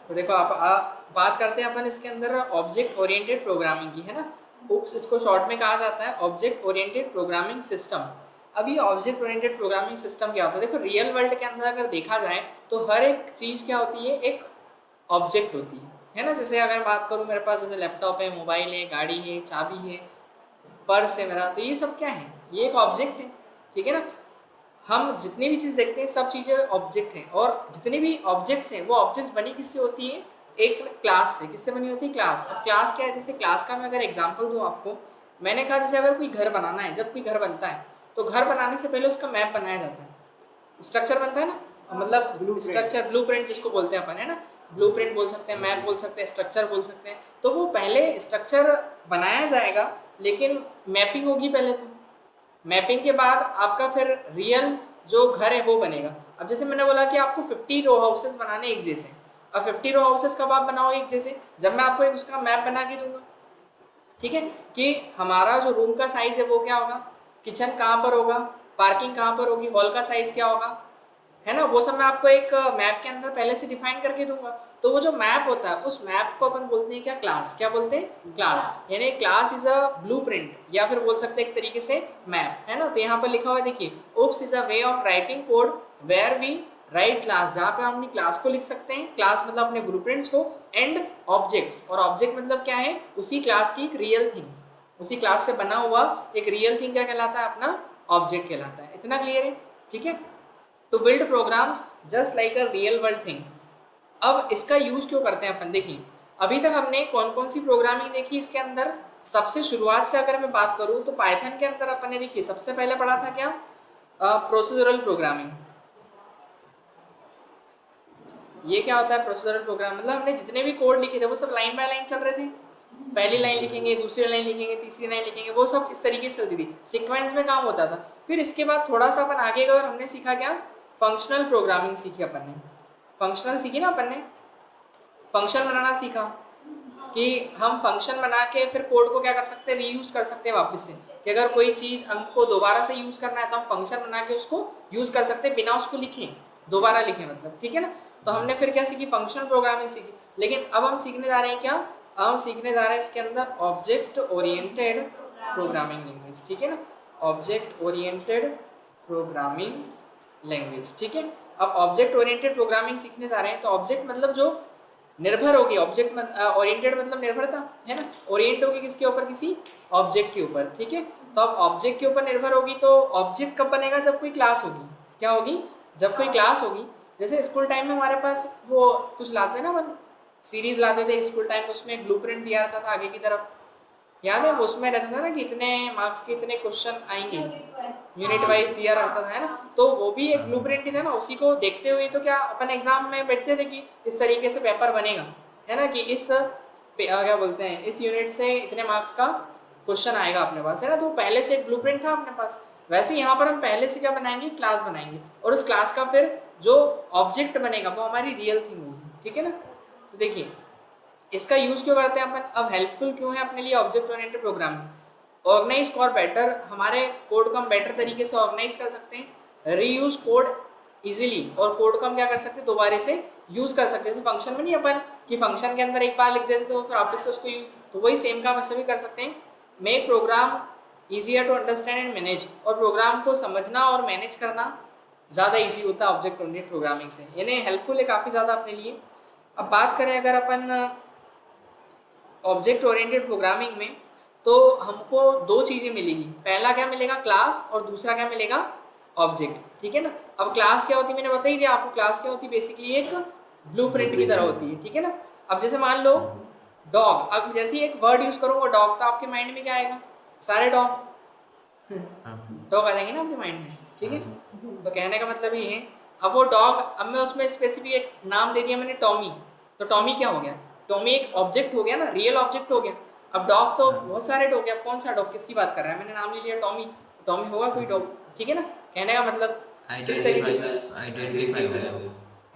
तो देखो बात करते हैं अपन इसके अंदर ऑब्जेक्ट ओरिएंटेड प्रोग्रामिंग की, है ना। उप्स इसको शॉर्ट में कहा जाता है ऑब्जेक्ट ओरिएंटेड प्रोग्रामिंग सिस्टम। अब ये ऑब्जेक्ट ओरिएंटेड प्रोग्रामिंग सिस्टम क्या होता है? देखो रियल वर्ल्ड के अंदर अगर देखा जाए तो हर एक चीज़ क्या होती है, एक ऑब्जेक्ट होती है ना। जैसे अगर बात करूँ मेरे पास जैसे लैपटॉप है, मोबाइल है, गाड़ी है, चाबी है, पर्स है मेरा, तो ये सब क्या है? ये एक ऑब्जेक्ट है, ठीक है ना। हम जितनी भी चीज़ देखते हैं सब चीज़ें ऑब्जेक्ट हैं, और जितनी भी ऑब्जेक्ट्स हैं वो ऑब्जेक्ट्स बनी किससे होती है? एक क्लास से। किससे बनी होती है? क्लास। अब क्लास क्या है? जैसे क्लास का मैं अगर एग्जांपल दूँ आपको, मैंने कहा जैसे अगर कोई घर बनाना है, जब कोई घर बनता है तो घर बनाने से पहले उसका मैप बनाया जाता है, स्ट्रक्चर बनता है ना, मतलब स्ट्रक्चर, ब्लूप्रिंट जिसको बोलते हैं अपन, है ना। ब्लूप्रिंट बोल सकते हैं, मैप बोल सकते हैं, स्ट्रक्चर बोल सकते हैं। तो वो पहले स्ट्रक्चर बनाया जाएगा, लेकिन मैपिंग होगी पहले। तो मैपिंग के बाद आपका फिर रियल जो घर है वो बनेगा। अब जैसे मैंने बोला कि आपको 50 रो हाउसेस बनाने एक जैसे। अब 50 रो हाउसेस कब आप बनाओगे एक जैसे? जब मैं आपको एक उसका मैप बना के दूंगा, ठीक है, कि हमारा जो रूम का साइज है वो क्या होगा, किचन कहाँ पर होगा, पार्किंग कहाँ पर होगी, हॉल का साइज क्या होगा, है ना। वो सब मैं आपको एक मैप के अंदर पहले से डिफाइन करके दूंगा। तो वो जो मैप होता है उस मैप को अपन बोलते हैं क्या? क्लास। क्या बोलते हैं? क्लास। यानी क्लास इज अ ब्लूप्रिंट, या फिर बोल सकते हैं एक तरीके से मैप, है ना। तो यहाँ पर लिखा हुआ है देखिए, OOPS is a way of writing code where we write class, जहाँ पे हम अपनी क्लास को लिख सकते हैं। क्लास मतलब अपने ब्लूप्रिंट्स को, एंड ऑब्जेक्ट्स, और ऑब्जेक्ट मतलब क्या है? उसी क्लास की एक रियल थिंग, उसी क्लास से बना हुआ एक रियल थिंग क्या कहलाता है? अपना ऑब्जेक्ट कहलाता है। इतना क्लियर है? ठीक है। To build programs just like a real world thing. अब इसका यूज क्यों करते हैं अपन? देखिए, अभी तक हमने कौन कौन सी प्रोग्रामिंग देखी इसके अंदर। सबसे शुरुआत से अगर मैं बात करूं तो पाइथन के अंदर अपन ने देखी, सबसे पहले पढ़ा था क्या? Procedural programming. ये क्या होता है प्रोसीजरल प्रोग्राम? मतलब हमने जितने भी कोड लिखे थे वो सब लाइन बाय लाइन चल रहे थे। पहली लाइन लिखेंगे, दूसरी लाइन लिखेंगे, तीसरी लाइन लिखेंगे, वो सब इस तरीके से चलती थी, सीक्वेंस में काम होता था। फिर इसके बाद थोड़ा सा अपन आगे गए और हमने सीखा क्या? फंक्शनल प्रोग्रामिंग सीखी अपन ने। फंक्शनल सीखी ना अपन ने, फंक्शन बनाना सीखा कि हम फंक्शन बना के फिर कोड को क्या कर सकते हैं? रीयूज कर सकते हैं वापस से। कि अगर कोई चीज़ हमको दोबारा से यूज़ करना है तो हम फंक्शन बना के उसको यूज़ कर सकते हैं बिना उसको लिखें, दोबारा लिखें मतलब, ठीक है ना। तो हमने फिर क्या सीखी? फंक्शनल प्रोग्रामिंग सीखी। लेकिन अब हम सीखने जा रहे हैं क्या? अब हम सीखने जा रहे हैं इसके अंदर ऑब्जेक्ट ओरिएंटेड प्रोग्रामिंग लैंग्वेज, ठीक है ना। ऑब्जेक्ट ओरिएंटेड प्रोग्रामिंग लैंग्वेज, ठीक है। अब ऑब्जेक्ट ओरिएंटेड प्रोग्रामिंग सीखने जा रहे हैं, तो ऑब्जेक्ट मतलब जो निर्भर होगी, ऑब्जेक्ट ओरिएंटेड मतलब निर्भरता, है ना। ओरिएंट होगी किसके ऊपर? किसी ऑब्जेक्ट के ऊपर, ठीक है। तो अब ऑब्जेक्ट के ऊपर निर्भर होगी, तो ऑब्जेक्ट कब बनेगा? जब कोई क्लास होगी। क्या होगी? जब कोई क्लास होगी। जैसे स्कूल टाइम में हमारे पास वो कुछ लाते हैं ना अपन, सीरीज लाते थे स्कूल टाइम में, उसमें ब्लूप्रिंट दिया रहता था आगे की तरफ, याद है? वो उसमें रहता था ना कि इतने मार्क्स के इतने क्वेश्चन आएंगे, यूनिट वाइज दिया रहता था, है ना। तो वो भी एक ब्लूप्रिंट ही था ना, उसी को देखते हुए तो क्या अपन एग्जाम में बैठते थे कि इस तरीके से पेपर बनेगा, है ना, कि इस क्या बोलते हैं, इस यूनिट से इतने मार्क्स का क्वेश्चन आएगा अपने पास, है ना। तो पहले से एक ब्लूप्रिंट था अपने पास। वैसे यहाँ पर हम पहले से क्या बनाएंगे? क्लास बनाएंगे, और उस क्लास का फिर जो ऑब्जेक्ट बनेगा वो हमारी रियल थिंग होगी, ठीक है ना। तो देखिए, इसका यूज़ क्यों करते हैं अपन? अब हेल्पफुल क्यों है अपने लिए ऑब्जेक्ट ओरिएंटेड प्रोग्रामिंग? ऑर्गेनाइज और बेटर, हमारे कोड को हम बेटर तरीके से ऑर्गेनाइज कर सकते हैं, रीयूज कोड इजीली, और कोड को हम क्या कर सकते हैं? दोबारा से यूज़ कर सकते हैं। जैसे फंक्शन में नहीं अपन कि फंक्शन के अंदर एक बार लिख देते थे तो फिर वापस से उसको यूज़, तो वही सेम काम इससे भी कर सकते हैं। Make program easier to understand and manage, और प्रोग्राम को समझना और मैनेज करना ज़्यादा ईजी होता है ऑब्जेक्ट ओरिएंटेड प्रोग्रामिंग से, यानी हेल्पफुल है काफ़ी ज़्यादा अपने लिए। अब बात करें अगर अपन ऑब्जेक्ट ओरिएंटेड प्रोग्रामिंग में, तो हमको दो चीज़ें मिलेगी। पहला क्या मिलेगा? क्लास, और दूसरा क्या मिलेगा? ऑब्जेक्ट, ठीक है ना। अब क्लास क्या होती है मैंने बता ही दिया आपको। क्लास क्या होती है? बेसिकली एक ब्लूप्रिंट की तरह होती है, ठीक है ना। अब जैसे मान लो डॉग, अब जैसे ही एक वर्ड यूज़ करूँगा डॉग, तो आपके माइंड में क्या आएगा? सारे डॉग डॉग आ जाएंगे ना आपके माइंड में, ठीक है। तो कहने का मतलब ये है, अब वो डॉग, अब मैं उसमें स्पेसिफिक एक नाम दे दिया मैंने, टॉमी। तो टॉमी क्या हो गया? टॉमी एक ऑब्जेक्ट हो गया ना, रियल ऑब्जेक्ट हो गया। अब डॉग तो बहुत सारे डॉग है, अब कौन सा डॉग, किसकी बात कर रहा है? मैंने नाम ले लिया टॉमी, टॉमी होगा कोई डॉग, ठीक है ना। कहने का मतलब इस तरीके से आइडेंटिफाई हो गया वो।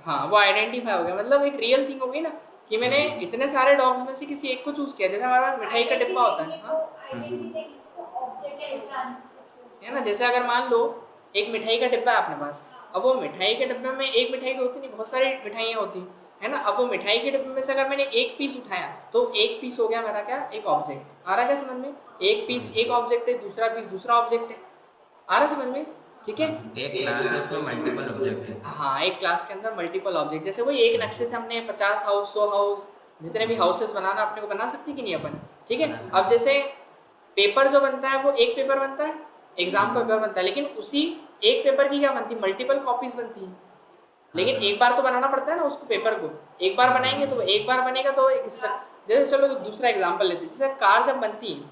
हाँ, वो आइडेंटिफाई हो गया, मतलब एक रियल थिंग हो गई ना, कि मैंने इतने सारे डॉग्स में से किसी एक को चूज किया। जैसे हमारे पास मिठाई का डिब्बा होता है, हाँ, है ना। जैसे अगर मान लो एक मिठाई का डिब्बा है अपने पास, अब वो मिठाई के डिब्बे में एक मिठाई तो होती नहीं, बहुत सारी मिठाइयाँ होती है ना। अब वो मिठाई के डिब्बे में से अगर मैंने एक पीस उठाया तो एक पीस हो गया मेरा क्या, एक ऑब्जेक्ट। आ रहा है क्या समझ में? एक पीस एक ऑब्जेक्ट है, दूसरा पीस दूसरा ऑब्जेक्ट है। आ रहा है समझ में? ठीक है। एक क्लास है उसमें मल्टीपल ऑब्जेक्ट है। हाँ, एक क्लास के अंदर मल्टीपल ऑब्जेक्ट, जैसे वही एक नक्शे से हमने 50 हाउस 100 हाउस जितने भी हाउसेस बनाना अपने को बना सकते कि नहीं अपन। ठीक है। बना अब सकते जैसे पेपर जो बनता है वो एक पेपर बनता है, एग्जाम का पेपर बनता है, लेकिन उसी एक पेपर की क्या बनती है, मल्टीपल कॉपीज बनती है। हाँ लेकिन हाँ एक बार तो बनाना पड़ता है ना उसको, पेपर को एक बार बनाएंगे तो एक बार बनेगा तो एक जैसे चलो दूसरा एग्जाम्पल लेते हैं, जैसे कार जब बनती है,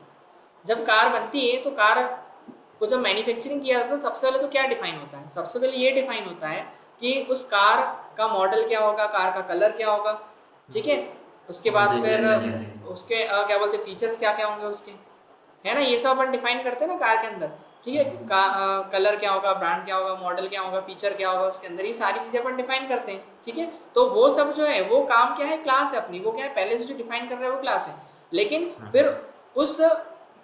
जब कार बनती है तो कार को जब मैन्युफैक्चरिंग किया जाता है तो सबसे पहले तो क्या डिफाइन होता है, सबसे पहले ये डिफाइन होता है कि उस कार का मॉडल क्या होगा, कार का कलर क्या होगा। ठीक है। उसके कौन बाद से फिर जेंडर है। उसके क्या बोलते हैं, फीचर्स क्या क्या होंगे उसके, है ना, ये सब अपन डिफाइन करते हैं ना कार के अंदर। ठीक है। कलर क्या होगा, ब्रांड क्या होगा, मॉडल क्या होगा, फीचर क्या होगा उसके अंदर, ये सारी चीज़ें अपन डिफाइन करते हैं। ठीक है। तो वो सब जो है वो काम क्या है, क्लास है अपनी, वो क्या है पहले से जो डिफाइन कर रहा है वो क्लास है। लेकिन हाँ फिर उस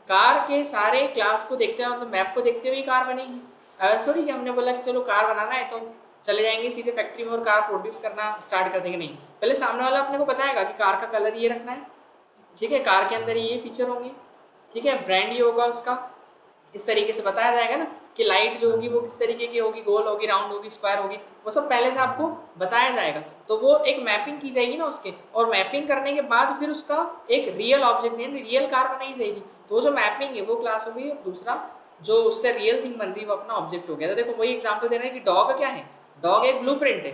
कार के सारे क्लास को देखते हुए, मतलब मैप को देखते हुए कार बनेगी। ऐसा थोड़ी कि हमने बोला कि चलो कार बनाना है तो चले जाएंगे सीधे फैक्ट्री में और कार प्रोड्यूस करना स्टार्ट कर देंगे, नहीं। पहले सामने वाला अपने को बताएगा कि कार का कलर ये रखना है, ठीक है, कार के अंदर ये फीचर होंगे, ठीक है, ब्रांड ये होगा उसका, इस तरीके से बताया जाएगा ना कि लाइट जो होगी वो किस तरीके की होगी, गोल होगी, राउंड होगी, स्क्वायर होगी, वो सब पहले से आपको बताया जाएगा। तो वो एक मैपिंग की जाएगी ना उसके, और मैपिंग करने के बाद फिर उसका एक रियल ऑब्जेक्ट यानी रियल कार बनाई जाएगी। तो वो जो मैपिंग है वो क्लास हो गई, और दूसरा जो उससे रियल थिंग बन रही है वो अपना ऑब्जेक्ट हो गया। तो देखो वही एग्जाम्पल दे रहे हैं कि डॉग क्या है, डॉग एक ब्लू है,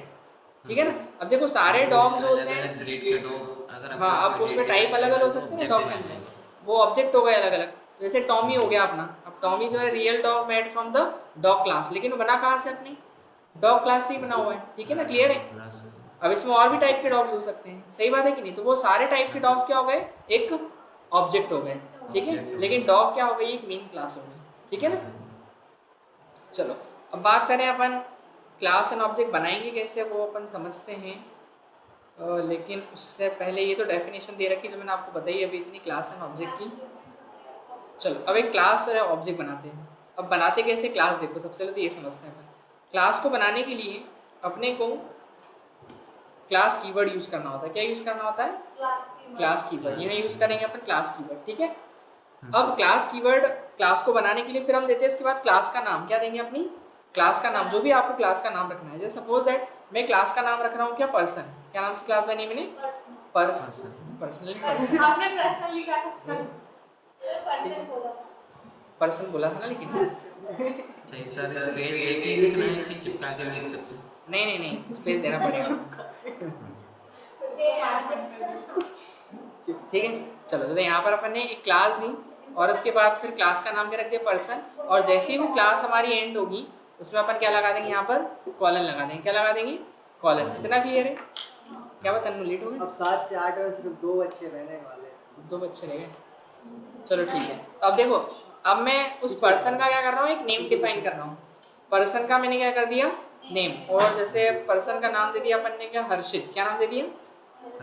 ठीक है ना। अब देखो सारे डॉग जो होते अलग हैं, अलग ब्रीड के डॉग अगर हाँ, अपन अब कोई उसमें डेली टाइप अलग अलग रखेगा हो तो सकते हैं ना ऑब्जेक्ट डॉग के बन अंदर, जाएगा। वो ऑब्जेक्ट हो गए अलग अलग। जैसे टॉमी हो गया अपना, अब टॉमी जो है real dog made from the dog class, लेकिन वो बना कहाँ से, अपनी डॉग क्लास से ही बना हुआ है। ठीक है ना, क्लियर है। क्लास अब इसमें और भी टाइप के डॉग्स हो सकते हैं, सही बात है कि नहीं। तो वो सारे टाइप के डॉग्स क्या हो गए, एक ऑब्जेक्ट हो गए। ठीक है। ऑब्जेक्ट हो लेकिन गया। डॉग क्या हो गई, एक मेन क्लास हो गई। ठीक है ना। चलो अब बात करें अपन क्लास एंड ऑब्जेक्ट बनाएंगे कैसे, वो अपन समझते हैं। लेकिन उससे पहले ये तो डेफिनेशन दे रखी जो मैंने आपको बताई अभी इतनी, क्लास एंड ऑब्जेक्ट की। चलो अब एक क्लास और ऑब्जेक्ट बनाते हैं। अब बनाते कैसे क्लास, देखो सबसे पहले तो ये समझते हैं अपन। क्लास को बनाने के लिए अपने को क्लास कीवर्ड यूज़ करना होता है। क्या यूज़ करना होता है, क्लास कीवर्ड। यहाँ यूज़ करेंगे अपन क्लास कीवर्ड। ठीक है। अब क्लास कीवर्ड, क्लास को बनाने के लिए फिर हम देते हैं इसके बाद क्लास का नाम। क्या देंगे, अपनी क्लास का नाम, जो भी आपको क्लास का नाम रखना है। जैसे सपोज दैट मैं क्लास का नाम रख रहा हूँ क्या, पर्सन। क्या नाम से क्लास बनी मैंने, पर्सन, पर्सनली पर्सन, आपने पर्सनल लिखा था सर। पर्सन पर्सन बोला था ना, लेकिन सही सर, स्पेस देके ही लिखना है कि चिपका के भी लिख सकते हैं। नहीं नहीं नहीं, स्पेस देना पड़ेगा। ठीक है। चलो तो यहाँ पर अपन ने एक क्लास दी, और उसके बाद फिर क्लास का नाम क्या रख दिया, पर्सन। और जैसे ही वो क्लास हमारी एंड होगी उसमें अपन क्या लगा देंगे, यहाँ पर कॉलन लगा देंगे। क्या लगा देंगे, कॉलन। इतना क्लियर है। क्या बात, तन्नू लेट हो गए, अब 7 से 8 में सिर्फ 2 बच्चे रहने वाले हैं। 2 बच्चे रह गए। चलो ठीक है। अब देखो, अब मैं उस पर्सन का क्या कर रहा हूँ, एक नेम डिफाइन कर रहा हूँ। पर्सन का मैंने क्या कर दिया, नेम। और जैसे पर्सन का नाम दे दिया अपन ने क्या, हर्षित। क्या नाम दे दिया,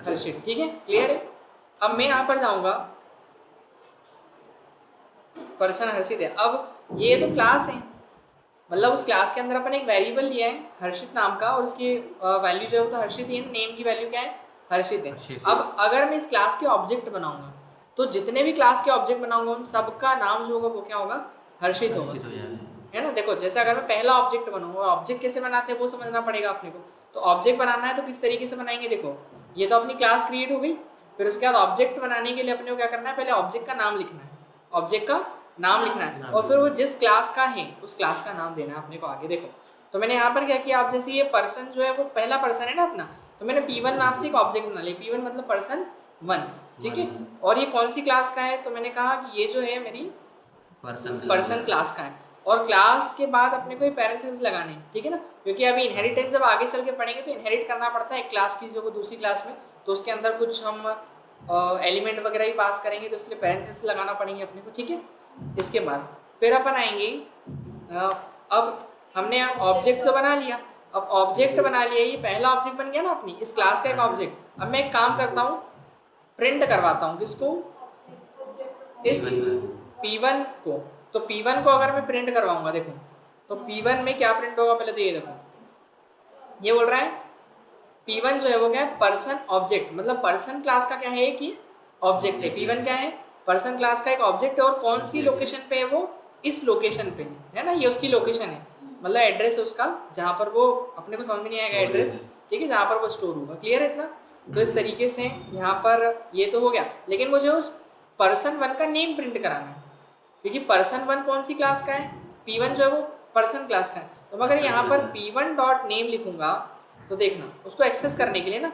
हर्षित। ठीक है, क्लियर है। अब मैं यहाँ पर जाऊँगा, पर्सन हर्षित है। अब ये तो क्लास है, मतलब उस क्लास के अंदर अपन एक वेरिएबल लिया है हर्षित नाम का, और उसकी वैल्यू जो है वो तो हर्षित ही है, नेम की वैल्यू क्या है, हर्षित है। हर्षित। अब अगर मैं इस क्लास के ऑब्जेक्ट बनाऊंगा तो जितने भी क्लास के ऑब्जेक्ट बनाऊंगा उन सबका नाम जो होगा वो क्या होगा, हर्षित होगा, हर्षित हो जाएगा। है ना। देखो जैसे अगर मैं पहला ऑब्जेक्ट बनाऊंगा, ऑब्जेक्ट कैसे बनाते हैं वो समझना पड़ेगा अपने को। तो ऑब्जेक्ट बनाना है तो किस तरीके से बनाएंगे, देखो ये तो अपनी क्लास क्रिएट हो गई। फिर उसके बाद ऑब्जेक्ट बनाने के लिए अपने को क्या करना है, पहले ऑब्जेक्ट का नाम लिखना है, ऑब्जेक्ट का नाम लिखना है, और फिर वो जिस क्लास का है उस क्लास का नाम देना है अपने को आगे। देखो तो मैंने यहाँ पर क्या किया, आप जैसे ये पर्सन जो है वो पहला पर्सन है ना अपना, तो मैंने P1 नाम से एक ऑब्जेक्ट बना लिया। P1 मतलब पर्सन 1। ठीक है। और ये कौन सी क्लास का है, तो मैंने कहा कि ये जो है मेरी पर्सन क्लास का है। और क्लास के बाद अपने को पैरेंथेसिस लगाने हैं, ठीक है ना, क्योंकि अभी इनहेरिटेंस जब आगे चल के पढ़ेंगे तो इनहेरिट करना पड़ता है एक क्लास की जो को दूसरी क्लास में, तो उसके अंदर कुछ हम एलिमेंट वगैरह ही पास करेंगे, तो इसलिए पैरेंथेसिस लगाना पड़ेंगे अपने को। ठीक है। इसके बाद फिर अपन आएंगे, अब हमने ऑब्जेक्ट तो बना लिया। अब ऑब्जेक्ट बना लिया, ये पहला ऑब्जेक्ट बन गया ना अपनी इस क्लास का एक ऑब्जेक्ट। अब मैं एक काम करता हूँ, प्रिंट करवाता हूँ किसको, इस P1 को। तो P1 को अगर मैं प्रिंट करवाऊंगा, देखो तो P1 में क्या प्रिंट होगा, पहले तो ये देखो, ये बोल रहा है P1 जो है वो क्या है, पर्सन ऑब्जेक्ट, मतलब पर्सन क्लास का क्या है, एक ये ऑब्जेक्ट है। P1 क्या है, पर्सन क्लास का एक ऑब्जेक्ट है, और कौन सी लोकेशन पे है वो, इस लोकेशन पे है ना, ये उसकी लोकेशन है, मतलब एड्रेस है उसका, जहाँ पर वो, अपने को समझ में नहीं आएगा Store एड्रेस, होगा। ठीक है, जहाँ पर वो स्टोर होगा। क्लियर है इतना? तो इस तरीके से यहाँ पर ये तो हो गया, लेकिन मुझे उस पर्सन 1 का नेम प्रिंट कराना है, क्योंकि पर्सन 1 कौन सी क्लास का है, P1 जो है वो पर्सन क्लास का है। तो मैं अगर यहाँ पर P1 डॉट नेम लिखूंगा, तो देखना उसको एक्सेस करने के लिए ना,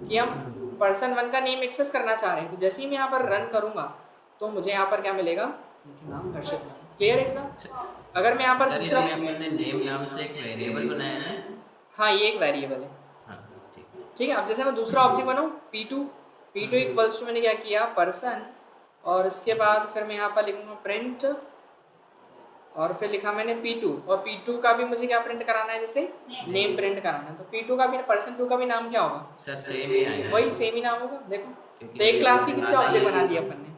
कि हम पर्सन 1 का नेम एक्सेस करना चाह रहे हैं, तो जैसे ही मैं यहाँ पर रन करूँगा तो मुझे यहाँ पर क्या मिलेगा, देखिए नाम हर्षित। क्लियर है इतना? अगर मैं यहाँ पर सर दूसरा, इसमें अपने नेम नाम से एक वेरिएबल बनाया है। हाँ ये एक वेरिएबल है, हाँ ठीक है। ठीक है। अब जैसे मैं दूसरा ऑब्जेक्ट बनाऊँ P2 इक्वल्स टू, मैंने क्या किया, पर्सन, और इसके बाद फिर मैं यहाँ पर लिखूँगा प्रिंट, और फिर लिखा मैंने P2, और P2 का भी मुझे क्या प्रिंट कराना है, जैसे नेम प्रिंट कराना है, तो P2 का भी, पर्सन 2 का भी नाम क्या होगा, सर सेम ही आएगा। वही सेम ही नाम होगा। देखो क्योंकि तो एक क्लास के कितने आना ही ऑब्जेक्ट है। बना दिए अपन ने,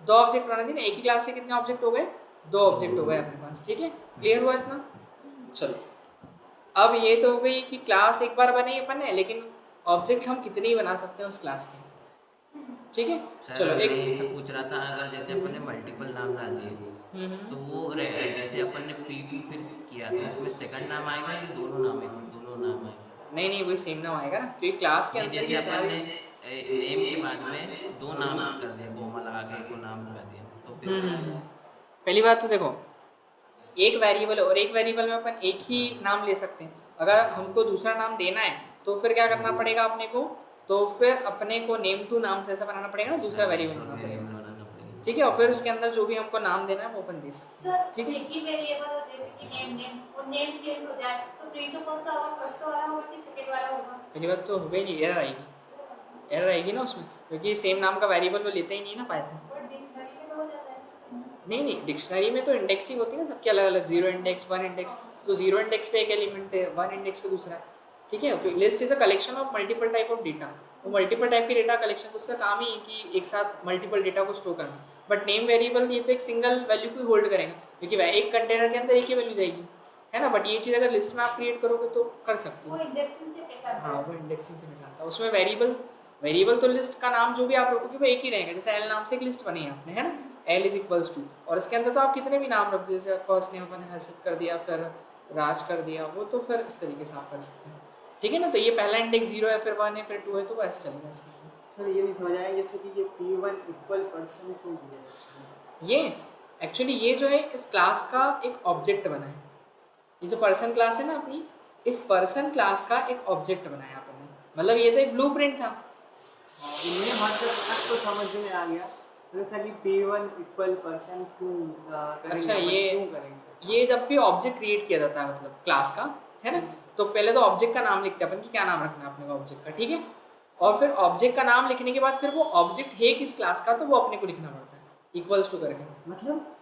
2 ऑब्जेक्ट बना दिए ना, एक ही क्लास से कितने ऑब्जेक्ट हो गए, 2 ऑब्जेक्ट हो गए अपने पास। ठीक है, क्लियर हुआ इतना? चलो अब ये तो हो गई कि क्लास एक बार बनी अपन ने, लेकिन ऑब्जेक्ट हम कितने ही बना सकते हैं उस क्लास के। ठीक है, सर चलो मैं एक, ये पूछ रहा था, अगर जैसे अपन ने मल्टीपल नाम डाल दिए तो वो जैसे अपन ने P2 फिर किया तो इसमें सेकंड नाम आएगा कि दोनों नाम आएगा? नहीं नहीं वही सेम नाम आएगा ना, क्योंकि क्लास के नहीं, अंदर जैसे ही अपन सारे, ने नेम के बाद में दो नाम कर दिया, कोमा लगा के को नाम लगा दिया, तो फिर क्या है? पहली बात तो देखो, एक वेरिएबल और एक वेरिएबल में अपन एक ही नाम ले सकते हैं। अगर हमको दूसरा नाम देना है तो फिर क्या करना पड़ेगा अपने को, तो फिर अपने को नेम टू नाम से ऐसा बनाना पड़ेगा ना, दूसरा वेरिएबल बनाना वेरिएबल पड़ेगा। बनाना पड़ेगा। ठीक है, और फिर उसके अंदर जो भी हमको नाम देना है वो अपन दे सकते हैं। सर ठीक है, एक ही वेरिएबल हो, जैसे कि नेम और नेम चेंज हो जाए तो प्रिंट कौन सा होगा, फर्स्ट वाला होगा कि सेकंड वाला होगा? पहली बात तो हो गई नहीं, एरर आएगी ना उसमें, क्योंकि सेम नाम का वेरिएबल वो लेते ही नहीं ना पाइथन। और डिक्शनरी में तो हो जाता है। नहीं नहीं, डिक्शनरी में तो इंडेक्सिंग होती है ना सबके अलग अलग, 0 इंडेक्स 1 इंडेक्स, तो 0 इंडेक्स पे एक एलिमेंट है, 1 इंडेक्स पे दूसरा है। ठीक है, तो list is a collection of multiple type of data, वो मल्टीपल टाइप के डेटा कलेक्शन, उसका काम ही है कि एक साथ मल्टीपल डेटा को स्टोर करना। बट नेम वेरिएबल ये तो एक सिंगल वैल्यू को होल्ड करेगा, क्योंकि एक कंटेनर के अंदर एक ही वैल्यू जाएगी, है ना। बट ये चीज़ अगर लिस्ट में आप क्रिएट करोगे तो कर सकते वो हो। इंडेक्सिंग से पहचानता हाँ है। वो इंडेक्सिंग से पहचानता है, उसमें वेरिएबल तो लिस्ट का नाम जो भी आप रखोगे वो एक ही रहेगा, जैसे एल नाम से एक लिस्ट बनी है आपने, है ना, एल इज इक्वल्स टू, और इसके अंदर तो आप कितने भी नाम रख दो, जैसे फर्स्ट नेम अपन हर्षित कर दिया, फिर राज कर दिया, वो तो फिर इस तरीके से आप कर सकते हैं। ठीक है ना, तो ये पहला इंडेक्स 0 है, फिर 1 है, फिर 2 है, तो वैसे चलेगा इसका। सर ये नहीं समझ आया, जैसे कि ये P1 इक्वल पर्सन क्यों दिया है इसमें? ये एक्चुअली ये जो है इस क्लास का एक ऑब्जेक्ट बना है, ये जो पर्सन क्लास है ना अपनी, इस पर्सन क्लास का एक ऑब्जेक्ट बनाया अपन ने, मतलब ये तो एक ब्लूप्रिंट था। इनमें मतलब तक तो समझ में आ गया, जैसा कि P1 इक्वल पर्सन क्यों करेंगे, अच्छा, अपन ये क्यों करेंगे? ये जब भी ऑब्जेक्ट क्रिएट किया जाता है मतलब क्लास का, है ना, तो पहले तो ऑब्जेक्ट का नाम लिखते हैं अपन कि क्या नाम रखना है अपने को ऑब्जेक्ट का। ठीक है, और फिर ऑब्जेक्ट का नाम लिखने के बाद फिर वो ऑब्जेक्ट है किस क्लास का, तो वो अपने को लिखना पड़ता है इक्वल्स टू करके। मतलब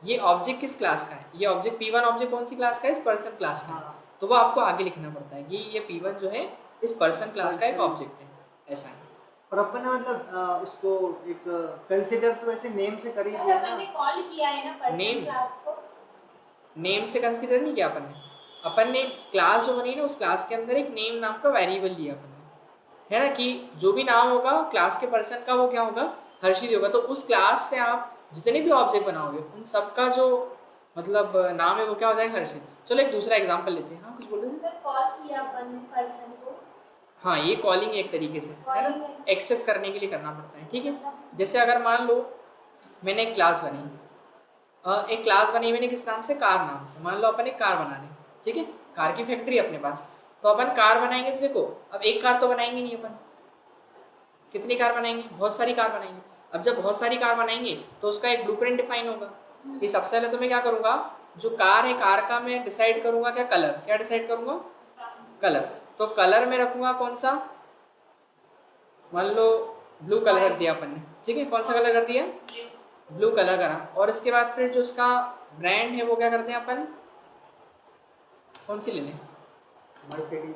ये ऑब्जेक्ट किस क्लास का है, ये ऑब्जेक्ट P1 ऑब्जेक्ट कौन सी क्लास का है, इस पर्सन क्लास का है। हाँ। तो वो आपको आगे लिखना पड़ता है कि ये P1 जो है इस पर्सन क्लास का एक Person। ऑब्जेक्ट है, ऐसा है। और अपन ने मतलब उसको एक कंसिडर तो ऐसे नेम से कर ही सर दिया अपन ने ना। कॉल किया है ना पर्सन Name? क्लास को। नेम से कंसीडर नहीं किया अपन ने क्लास जो बनी ना उस क्लास के अंदर एक नेम नाम का वेरिएबल लिया अपन ने, है ना, कि जो भी नाम होगा क्लास के पर्सन का वो क्या होगा, हर्षित होगा। तो उस क्लास से आप जितने भी ऑब्जेक्ट बनाओगे उन सबका जो मतलब नाम है वो क्या हो जाएगा, हर्षित। चलो एक दूसरा एग्जांपल लेते हैं। हाँ कुछ बोल रहे थे? सर कॉल किया अपन ने पर्सन को। हाँ ये कॉलिंग एक तरीके से है ना, एक्सेस करने के लिए करना पड़ता है। ठीक है, जैसे अगर मान लो मैंने एक क्लास बनी, एक क्लास बनी मैंने किस नाम से, कार नाम से। मान लो अपन एक कार बना रहे हैं, ठीक है, कार की फैक्ट्री अपने पास, तो अपन कार बनाएंगे तो देखो अब एक कार तो बनाएंगे नहीं अपन, कितनी कार बनाएंगे, बहुत सारी कार बनाएंगे। अब जब बहुत सारी कार बनाएंगे तो उसका एक ब्लूप्रिंट डिफाइन होगा कि सबसे पहले तो मैं क्या करूँगा, जो कार है कार का मैं डिसाइड करूँगा क्या, कलर, क्या डिसाइड करूँगा, कलर। तो कलर में रखूँगा कौन सा, मान लो ब्लू कलर रख दिया अपन ने, ठीक है, कौन सा कलर कर दिया, ब्लू कलर करा। और इसके बाद फिर जो उसका ब्रांड है वो क्या करते हैं अपन, कौन सी ले लें, मर्सिडीज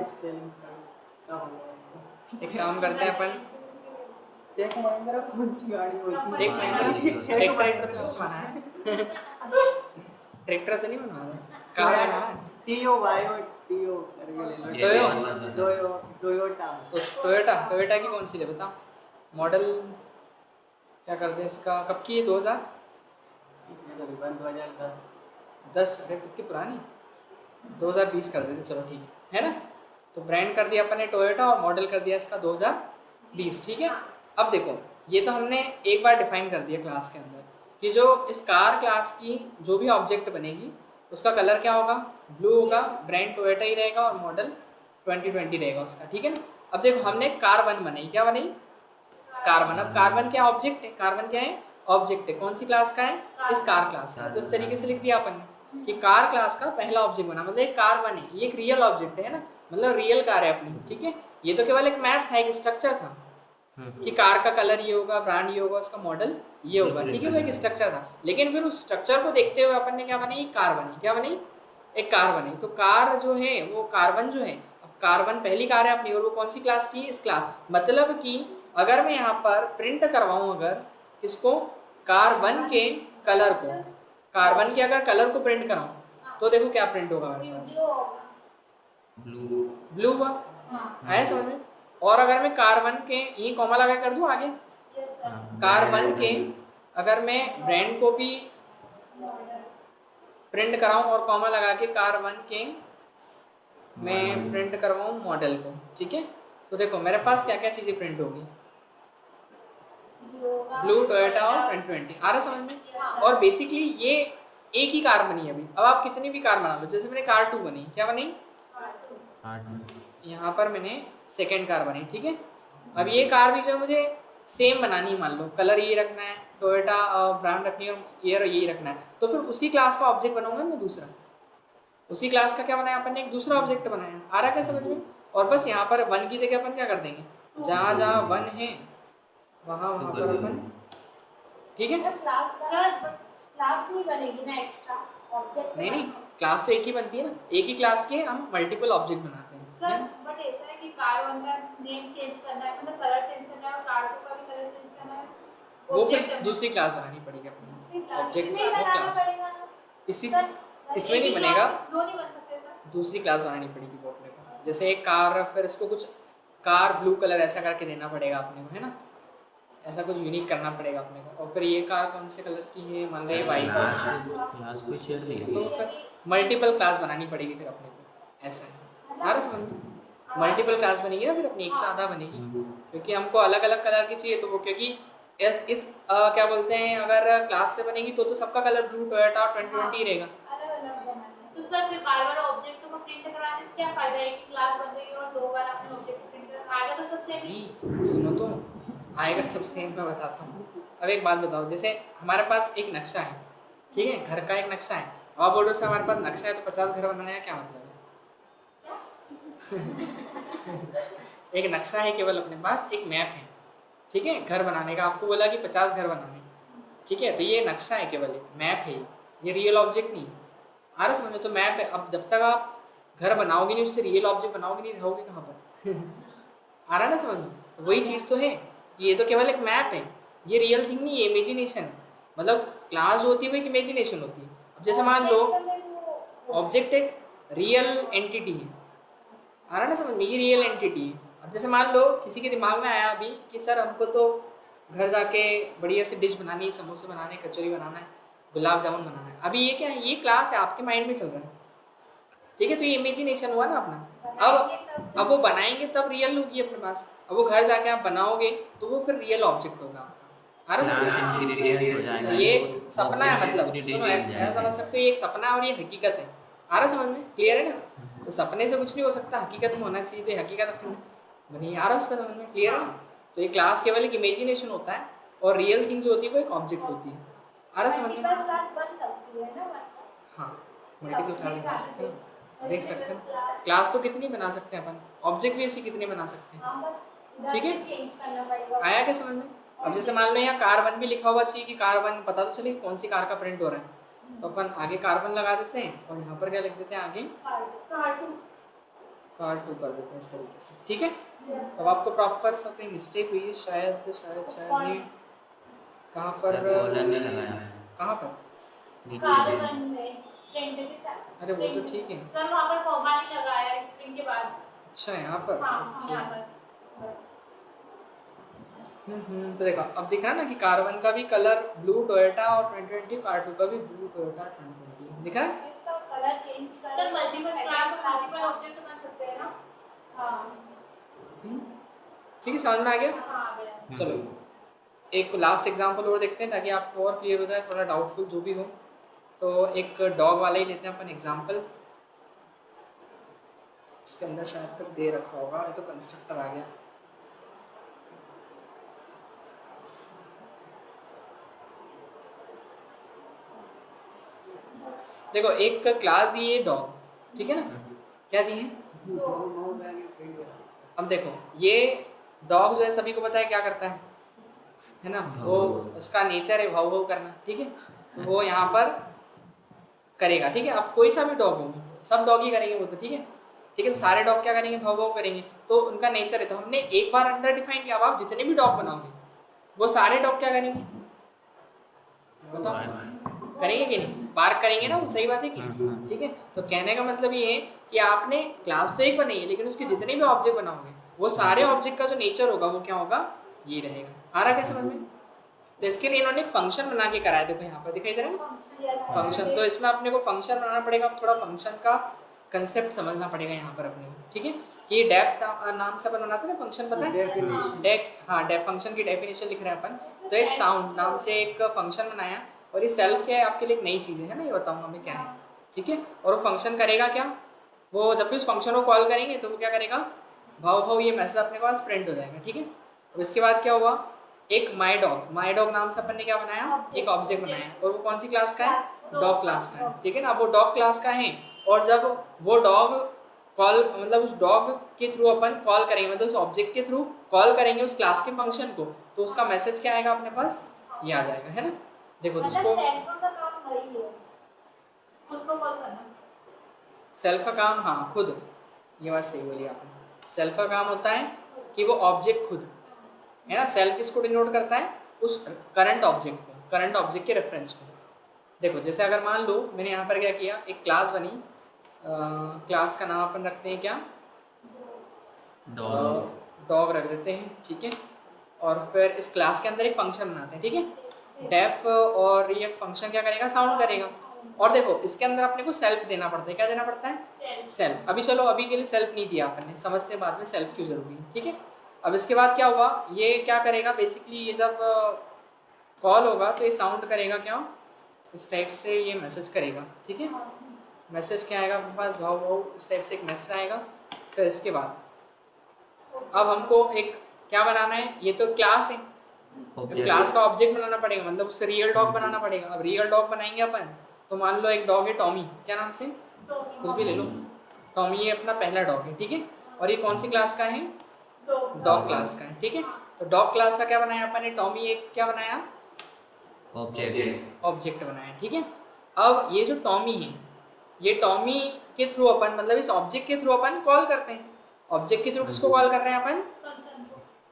स्पेलिंग का हो गया। एक काम करते हैं अपन, टेक महिंद्रा कौन सी गाड़ी होती है? देख महिंद्रा ट्रैक्टर तो नहीं बनवाना है ट्रैक्टर तो नहीं बनवाना, कार बनाना है। TOYO टीओ करके ले लो। टोयो। टोयोटा। तो टोयोटा टोयोटा की कौन सी ले बताओ, मॉडल क्या कर दें इसका, कब की है, 2010। 2010? अरे कितनी पुरानी, 2020 कर देते, चलो ठीक है ना। तो ब्रांड कर दिया अपन ने टोयोटा और मॉडल कर दिया इसका 2020, ठीक है। अब देखो ये तो हमने एक बार डिफाइन कर दिया क्लास के अंदर कि जो इस कार क्लास की जो भी ऑब्जेक्ट बनेगी उसका कलर क्या होगा, ब्लू होगा, ब्रांड टोयोटा ही रहेगा और मॉडल 2020 रहेगा उसका, ठीक है ना। अब देखो हमने कार 1 बनाई, क्या बनाई, कार 1। अब कार 1 क्या ऑब्जेक्ट है, कार 1 क्या है, ऑब्जेक्ट है, कौन सी क्लास का है, इस कार क्लास का। तो इस तरीके से लिख दिया अपन ने कि कार क्लास का पहला ऑब्जेक्ट बना, मतलब एक कार 1 है, ये एक रियल ऑब्जेक्ट है ना, मतलब रियल कार है अपनी, ठीक है। ये तो केवल एक मैप था, एक स्ट्रक्चर था कि कार का कलर ये होगा, ब्रांड ये होगा, उसका मॉडल ये होगा, ठीक है, वो एक स्ट्रक्चर था। लेकिन फिर उस स्ट्रक्चर को देखते हुए अपन ने क्या बनाई, कार बनी, क्या बनी, एक कार बनी। तो कार जो है वो कार 1 जो है, अब कार 1 पहली कार है अपनी और वो कौन सी क्लास की, इस क्लास, मतलब कि अगर मैं यहाँ पर प्रिंट करवाऊँ अगर किसको, कार 1 के कलर को, कार 1 के अगर कलर को प्रिंट कराऊँ तो देखो क्या प्रिंट होगा मेरे पास, ब्लू होगा। ब्लू। ब्लू हुआ, हाँ आया समझ में। और अगर मैं कार 1 के यही कॉमा लगा कर दूँ आगे, यस सर। कार 1 के अगर मैं ब्रांड को भी मॉडल प्रिंट कराऊं और कॉमा लगा के कार 1 के मैं प्रिंट करवाऊं मॉडल को, ठीक है। तो देखो मेरे पास क्या क्या चीज़ें प्रिंट होगी, ब्लू होगा, ब्लू, टोयोटा और 2020, आ रहा समझ में। हाँ। और बेसिकली ये एक ही कार बनी है अभी, अब आप कितनी भी कार बना लो, जैसे मैंने कार 2 बनी, क्या बनी, यहाँ पर मैंने सेकेंड कार बनी, ठीक है। अब ये कार भी जो मुझे सेम बनानी है, मान लो कलर ये रखना है, टोयोटा ब्रांड रखनी है, ईयर यही रखना है, तो फिर उसी क्लास का ऑब्जेक्ट बनाऊंगा मैं दूसरा, उसी क्लास का क्या बनाया अपन ने, एक दूसरा ऑब्जेक्ट बनाया, आ रहा क्या समझ में। और बस यहाँ पर 1 की जगह अपन क्या कर देंगे, जहाँ जहाँ 1 है वहाँ वहाँ पर अपन, ठीक है। सर क्लास नहीं बनेगी ना एक्स्ट्रा ऑब्जेक्ट। नहीं नहीं, क्लास तो एक ही बनती है ना, एक ही क्लास के हम मल्टीपल ऑब्जेक्ट बनाते हैं, सर बट ऐसा है कि कार 1 का नेम चेंज करना है, मतलब कलर चेंज करना है, और कार 2 का भी कलर चेंज करना है, वो object फिर है। दूसरी क्लास बनानी पड़ेगी अपनी, दूसरी क्लास ऑब्जेक्ट इसमें ही वो बनाना क्लास, पड़ेगा ना इसी सर। इसमें एक नहीं ही बनेगा, class में दो नहीं बन सकते सर। दूसरी क्लास बनानी पड़ेगी वो अपने को। जैसे एक कार, फिर इसको कुछ कार ब्लू कलर ऐसा करके देना पड़ेगा अपने को, है ना, ऐसा कुछ यूनिक करना पड़ेगा अपने को। और फिर ये कार कौन से कलर की है, मान लो ये वाइट, क्लास को छेड़ दिया। तो फिर मल्टीपल क्लास बनानी पड़ेगी फिर अपने को, ऐसा है, आ रहा समझ में। मल्टीपल क्लास बनेगी ना फिर अपनी, एक से ज़्यादा बनेगी, क्योंकि हमको अलग अलग कलर की चाहिए, तो वो क्योंकि क्या बोलते हैं, अगर क्लास से बनेगी तो सबका कलर ब्लू, टोयोटा और 2020 रहेगा। अलग अलग बनाना है। तो सर फिर बार बार ऑब्जेक्ट को प्रिंट कराने से क्या फायदा है कि क्लास बन रही है और दो बार आपने ऑब्जेक्ट को प्रिंट करा, आएगा तो सबसे भी। नहीं सुनो तो, आएगा सब सेम, मैं बताता हूँ। अब एक बात बताओ, जैसे हमारे पास एक नक्शा है, ठीक है, घर का एक नक्शा है, अब आप बोल रहे हो सर हमारे पास नक्शा है तो 50 घर बनाने का क्या मतलब है। एक नक्शा है केवल अपने पास, एक मैप है, ठीक है, घर बनाने का, आपको बोला कि 50 घर बनाने, ठीक है, तो ये नक्शा है, केवल एक मैप है, ये रियल ऑब्जेक्ट नहीं है, आ रहा समझ में। तो मैप है, अब जब तक आप घर बनाओगे नहीं, उससे रियल ऑब्जेक्ट बनाओगे नहीं, रहोगे कहाँ पर। आ रहा ना समझ में। तो वही चीज़ तो है, ये तो केवल एक मैप है, ये रियल थिंग नहीं है, इमेजिनेशन, मतलब क्लास जो होती है वो एक इमेजिनेशन होती है। अब जैसे मान लो ऑब्जेक्ट एक रियल एंटिटी है, आ रहा ना समझ में, ये रियल एंटिटी है। अब जैसे मान लो किसी के दिमाग में आया अभी कि सर हमको तो घर जाके बढ़िया से डिश बनानी है, समोसे बनाने, कचौरी बनाना है, गुलाब जामुन बनाना है, अभी ये क्या है, ये क्लास है, आपके माइंड में चल रहा है, ठीक है, तो ये इमेजिनेशन हुआ ना अपना। अब वो बनाएंगे तब रियल होगी अपने पास, अब वो घर जाके आप बनाओगे तो वो फिर रियल ऑब्जेक्ट होगा आपका, आ रहा समझ में। इंग्रेडिएंट्स हो तो जाएगा, ये सपना है, मतलब पूरी सुनो डिटेल ऐसा समझ सकते हो, ये एक सपना है और ये हकीकत है, आ रहा समझ में, क्लियर है ना। तो सपने से कुछ नहीं हो सकता, हकीकत में होना चाहिए, तो ये हकीकत अपनी बनी, आ रहा उसका समझ में, क्लियर है ना। तो ये क्लास केवल एक इमेजिनेशन होता है और रियल थिंग जो होती है वो एक ऑब्जेक्ट होती है, आ रहा समझ में। क्लास बन सकती है ना, हाँ मल्टीपल क्लास बना सकते हैं, देख सकते हैं, क्लास तो कितनी बना सकते हैं अपन, ऑब्जेक्ट भी ऐसी कितनी बना सकते हैं, हाँ बस ठीक है, चेंज करना पड़ेगा। आया क्या समझ में। अब जैसे मान लो यहाँ कार 1 भी लिखा हुआ चाहिए कि कार 1, पता तो चले कि कौन सी कार का प्रिंट हो रहा है, तो अपन आगे कार 1 लगा देते हैं और यहाँ पर क्या लिख देते हैं, आगे कार 2 कर देते हैं, इस तरीके से, ठीक है। तब आपको प्रॉपर सब कहीं मिस्टेक हुई है, शायद शायद शायद नहीं, कहाँ पर, कॉलर ने लगाया कहाँ पर, नीचे कार 1 में प्रिंट के साथ, अरे वो तो ठीक है, सर वहाँ पर कॉमा नहीं लगा है इनके बाद। अच्छा यहाँ पर हाँ यहाँ पर बस। तो देखो अब दिख रहा है ना कि कार1 का भी कलर ब्लू टोयोटा और 2020, कार2 का भी ब्लू टोयोटा 2020 दिख रहा है। इसका कलर चेंज कर sir multiple class multiple object बन सकते हैं ना? हाँ ठीक है, समझ में आ गया। हाँ आ गया। चलो एक लास्ट एग्जांपल और देखते हैं ताकि आपको और क्लियर हो जाए, थोड़ा डाउटफुल जो भी हो। तो एक डॉग वाला ही लेते हैं अपन एग्जांपल। इसके अंदर शायद तक दे रखा होगा, ये तो कंस्ट्रक्टर आ गया। देखो एक क्लास दी है डॉग, ठीक है ना, क्या दी है। अब देखो ये डॉग जो है सभी को पता है क्या करता है ना, वो उसका नेचर है भाव भाव करना, ठीक है। तो वो यहाँ पर करेगा, ठीक है। अब कोई सा भी डॉग हो, सब डॉग ही करेंगे वो तो, ठीक है। ठीक है, तो सारे डॉग क्या करेंगे, भाव भाव करेंगे, तो उनका नेचर है। तो हमने एक बार अंडर डिफाइन किया, अब आप जितने भी डॉग बनाओगे वो सारे डॉग क्या करेंगे, बताओ, करेंगे कि नहीं, बार्क करेंगे ना, वो सही बात है कि नहीं, ठीक है। तो कहने का मतलब ये है कि आपने क्लास तो एक बनाई है, लेकिन उसके जितने भी ऑब्जेक्ट बनाओगे वो सारे ऑब्जेक्ट का जो नेचर होगा वो क्या होगा, ये रहेगा। आ रहा क्या समझ में। तो इसके लिए इन्होंने एक फंक्शन बना के कराया, देखो यहाँ पर दिखाई दे रहा है ना फंक्शन। तो इसमें अपने को फंक्शन बनाना पड़ेगा, थोड़ा फंक्शन का कंसेप्ट समझना पड़ेगा यहाँ पर अपने को, ठीक है। कि डेफ नाम से अपन बनाते हैं ना फंक्शन, पता है डेफ, हाँ डेफ फंक्शन की डेफिनेशन लिख रहे हैं अपन। तो एक साउंड नाम से एक फंक्शन बनाया, और ये सेल्फ क्या है आपके लिए एक नई चीज़ है ना, ये बताऊंगा मैं क्या है, ठीक है। और वो फंक्शन करेगा क्या, वो जब भी उस फंक्शन को कॉल करेंगे तो वो क्या करेगा, भाव भाव ये मैसेज अपने पास प्रिंट हो जाएगा, ठीक है। अब इसके बाद क्या हुआ, एक माई डॉग नाम से अपन ने क्या बनाया, एक ऑब्जेक्ट बनाया, और वो कौन सी क्लास का है, डॉग क्लास का है, ठीक है ना। अब वो डॉग क्लास का है, और जब वो डॉग कॉल, मतलब उस डॉग के थ्रू अपन कॉल करेंगे, मतलब उस ऑब्जेक्ट के थ्रू कॉल करेंगे उस क्लास के फंक्शन को, तो उसका मैसेज क्या आएगा अपने पास, ये आ जाएगा, है ना। देखो तो मतलब उसको सेल फोन का काम वही है, खुद को कॉल करना। सेल्फ का काम, हाँ खुद, ये बात सही बोली आपने। सेल्फ का काम होता है कि वो ऑब्जेक्ट खुद, है ना। सेल्फ किसको डिनोट करता है, उस करंट ऑब्जेक्ट को, करंट ऑब्जेक्ट के रेफरेंस को। देखो जैसे अगर मान लो मैंने यहाँ पर क्या किया, एक क्लास बनी, क्लास का नाम अपन रखते हैं क्या, डॉग रख देते हैं, ठीक है। और फिर इस क्लास के अंदर एक फंक्शन बनाते हैं, ठीक है। डेफ, और ये फंक्शन क्या करेगा, साउंड करेगा। और देखो इसके अंदर अपने को सेल्फ देना पड़ता है, क्या देना पड़ता है, सेल्फ। अभी चलो अभी के लिए सेल्फ नहीं दिया अपन ने, समझते हैं बाद में सेल्फ क्यों जरूरी है, ठीक है। अब इसके बाद क्या हुआ, ये क्या करेगा बेसिकली, ये जब कॉल होगा तो ये साउंड करेगा क्या, इस टाइप से ये मैसेज करेगा, ठीक है। मैसेज क्या आएगा अपने पास, भाव भाव, इस टाइप से एक मैसेज आएगा। फिर इसके बाद अब हमको एक क्या बनाना है, ये तो क्लास है, तो क्लास का ऑब्जेक्ट बनाना पड़ेगा, मतलब उससे रियल डॉग बनाना पड़ेगा। अब रियल डॉग बनाएंगे अपन, तो मान लो एक डॉग है टॉमी, क्या नाम से, कुछ भी ले लो, टॉमी ये अपना पहला डॉग है, ठीक है। और ये कौन सी क्लास का है, डॉग क्लास का है, ठीक है। तो डॉग क्लास का क्या बनाया अपन ने, टॉमी एक क्या बनाया, ऑब्जेक्ट बनाया, ठीक है। अब ये जो टॉमी है, ये टॉमी के थ्रू अपन, मतलब इस ऑब्जेक्ट के थ्रू अपन कॉल करते हैं। ऑब्जेक्ट के थ्रू किसको कॉल कर रहे हैं अपन,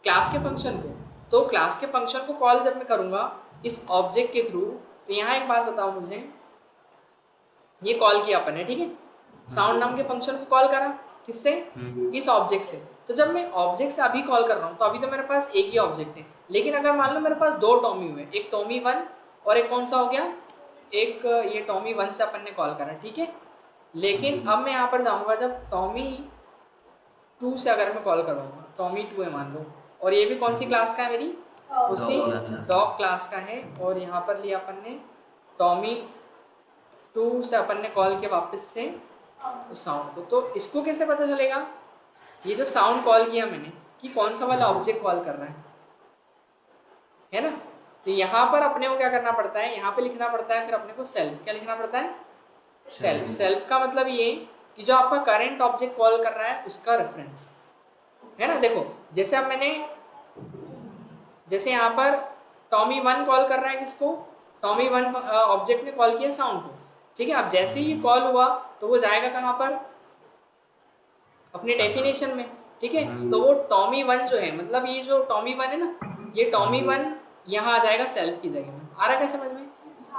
क्लास के फंक्शन को। तो क्लास के फंक्शन को कॉल जब मैं करूँगा इस ऑब्जेक्ट के थ्रू, तो यहाँ एक बात बताओ मुझे, ये कॉल किया अपन ने, ठीक है। साउंड नाम के फंक्शन को कॉल करा किससे, इस ऑब्जेक्ट से। तो जब मैं ऑब्जेक्ट से अभी कॉल कर रहा हूँ तो अभी तो मेरे पास एक ही ऑब्जेक्ट है, लेकिन अगर मान लो मेरे पास दो टॉमी हुए, एक टॉमी 1 और एक कौन सा हो गया, एक ये टॉमी 1 से अपन ने कॉल करा, ठीक है। लेकिन अब मैं यहाँ पर जाऊँगा, जब टॉमी 2 से अगर मैं कॉल करवाऊँगा, टॉमी 2 है मान लो, और ये भी कौन सी क्लास का है मेरी, उसी डॉग क्लास का है। और यहाँ पर लिया अपन ने टॉमी 2 से अपन ने कॉल किया वापस से उस साउंड को। तो इसको कैसे पता चलेगा, ये जब साउंड कॉल किया मैंने कि कौन सा वाला ऑब्जेक्ट कॉल कर रहा है ना। तो यहाँ पर अपने को क्या करना पड़ता है, यहाँ पे लिखना पड़ता है फिर अपने को सेल्फ, क्या लिखना पड़ता है, सेल्फ। सेल्फ का मतलब ये कि जो आपका करंट ऑब्जेक्ट कॉल कर रहा है उसका रेफरेंस, है ना। देखो जैसे अब मैंने, जैसे यहाँ पर टॉमी 1 कॉल कर रहा है किसको, टॉमी 1 ऑब्जेक्ट ने कॉल किया साउंड को, ठीक है। अब जैसे ही कॉल हुआ तो वो जाएगा कहाँ पर, अपने डेफिनेशन में, ठीक है। तो वो टॉमी 1 जो है, मतलब ये जो टॉमी 1 है ना, ये टॉमी 1 यहाँ आ जाएगा सेल्फ की जगह में। आ रहा है क्या समझ में,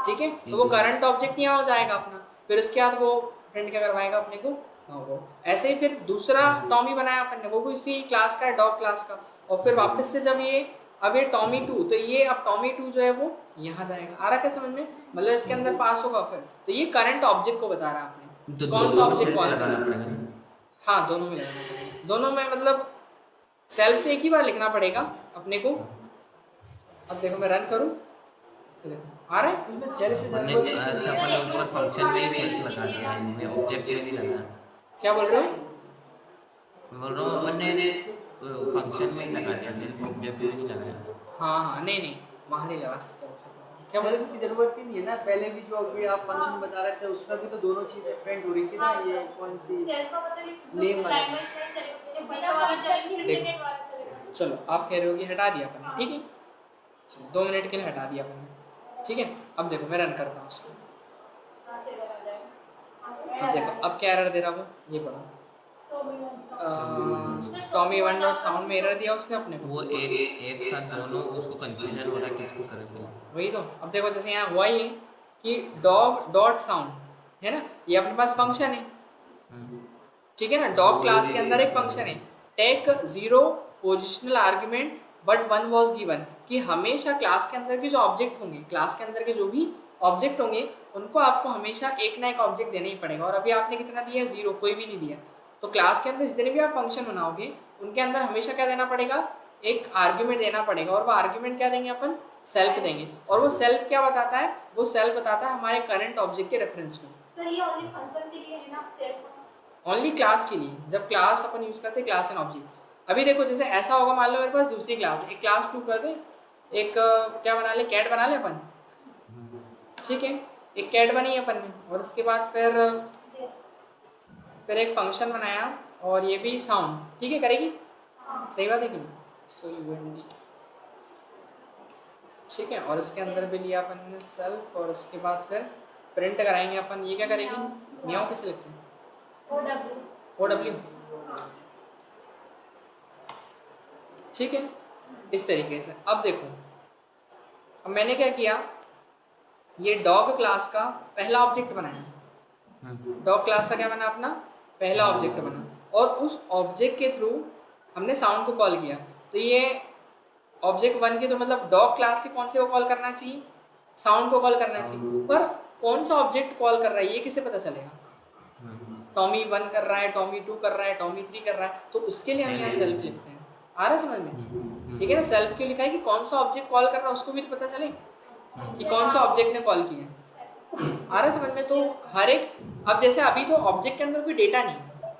ठीक है। तो वो करंट ऑब्जेक्ट यहाँ हो जाएगा अपना, फिर उसके बाद वो प्रिंट क्या करवाएगा अपने को, हाँ वो ऐसे ही फिर दूसरा टॉमी बनाया अपन ने, वो भी इसी क्लास का है, डॉग क्लास का। और फिर वापस से जब ये अब ये टॉमी 2, तो ये अब टॉमी 2 जो है वो यहाँ जाएगा। आ रहा क्या समझ में? मतलब इसके अंदर पास होगा फिर। तो ये करंट ऑब्जेक्ट को बता रहा है आपने तो कौन सा दोनों में ऑब्जेक्ट सेल्फ कॉल लगाना करना। पड़ेगा ना? हाँ दोनों में लगाना पड़ेगा, दोनों में मतलब सेल्फ तो एक ही बार लिखना पड़ेगा अपने को। अब देखो मैं रन करूँ तो देखो आ रहा है। उसमें सेल्फ की अपने जरूरत अच्छा नहीं है। अपने ऊपर फंक्शन में ही सेल्फ लगा दिया, इनमें ऑब्जेक्ट में नहीं लगा। क्या बोल रहे हो? मैं बोल रहा हूँ अपन ने फंक्शन में ही लगा दिया सेल्फ, ऑब्जेक्ट में नहीं लगाया। हाँ हाँ नहीं नहीं, वहाँ नहीं लगा सकते हो। क्या बोल सेल्फ की जरूरत ही नहीं है ना। पहले भी जो अभी आप फंक्शन बता रहे थे उसमें भी तो दोनों चीज डिफरेंट हो रही थी ना। ये कौन सी सेल्फ का मतलब एक Name वाला। लैंग्वेज में चलेगा, बिना वाला function चलेगा, के फिर सेकंड वाला चलेगा। चलो आप कह रहे हो कि हटा दिया अपन ने, ठीक है चलो 2 मिनट के लिए हटा दिया अपन ने, ठीक है। अब देखो मैं रन करता हूँ उसको। हाँ से आ जाएगा। अब देखो अब क्या एरर दे रहा वो, ये पढ़ो। तो भी वन सा टॉमी 1 डॉट साउंड में एरर दिया उसने अपने को। वो एक साथ दोनों, उसको कंफ्यूजन हो रहा है किसको करें फिर। वही तो। अब देखो जैसे यहाँ हुआ ही कि डॉग डॉट साउंड है ना, ये अपने पास फंक्शन है, ठीक है ना। डॉग क्लास के अंदर एक फंक्शन है, take 0 positional argument but 1 was given, कि हमेशा क्लास के अंदर के जो ऑब्जेक्ट होंगे, क्लास के अंदर के जो भी ऑब्जेक्ट होंगे उनको आपको हमेशा एक ना एक ऑब्जेक्ट देना ही पड़ेगा। और अभी आपने कितना दिया? 0, कोई भी नहीं दिया। तो क्लास के अंदर जितने भी आप फंक्शन बनाओगे उनके अंदर हमेशा क्या देना पड़ेगा? एक आर्ग्यूमेंट देना पड़ेगा। और वो आर्ग्यूमेंट क्या देंगे अपन? सेल्फ देंगे। और वो सेल्फ क्या बताता है? वो सेल्फ बताता है हमारे करंट ऑब्जेक्ट के रेफरेंस में। सर ये ओनली फंक्शन के लिए है ना, सेल्फ ओनली क्लास के लिए, जब क्लास अपन यूज़ करते हैं क्लास एंड ऑब्जेक्ट। अभी देखो जैसे ऐसा होगा, मान लो मेरे पास दूसरी क्लास, एक क्लास 2 कर दे, एक क्या बना ले, कैट बना ले अपन, ठीक है। एक कैट बनी अपन ने, और उसके बाद फिर एक फंक्शन बनाया, और ये भी साउंड, ठीक है, करेगी? सही बात है कि नहीं? सो यूएनडी, ठीक है। और इसके अंदर भी लिया अपन ने सेल्फ, और उसके बाद फिर प्रिंट कराएंगे अपन। ये क्या करेगी? म्याऊ कैसे लिखते हैं? OW, ठीक है। इस तरीके से अब देखो, अब मैंने क्या किया, ये डॉग क्लास का पहला ऑब्जेक्ट बनाया। डॉग क्लास का क्या बना? अपना पहला ऑब्जेक्ट बना, और उस ऑब्जेक्ट के थ्रू हमने साउंड को कॉल किया। तो ये ऑब्जेक्ट 1 के, तो मतलब डॉग क्लास के कौन से को कॉल करना चाहिए? साउंड को कॉल करना चाहिए। पर कौन सा ऑब्जेक्ट कॉल कर रहा है ये किसे पता चलेगा? टॉमी 1 कर रहा है, टॉमी 2 कर रहा है, टॉमी 3 कर रहा है, तो उसके लिए हम यहाँ सेल्फ लिखते हैं। आ रहा है समझ में? ठीक है ना। सेल्फ क्यों लिखा है? कि कौन सा ऑब्जेक्ट कॉल कर रहा है उसको भी तो पता चले कि कौन सा ऑब्जेक्ट ने कॉल किया है। आ रहा है समझ में? तो हर एक, अब जैसे अभी तो ऑब्जेक्ट के अंदर कोई डेटा नहीं है,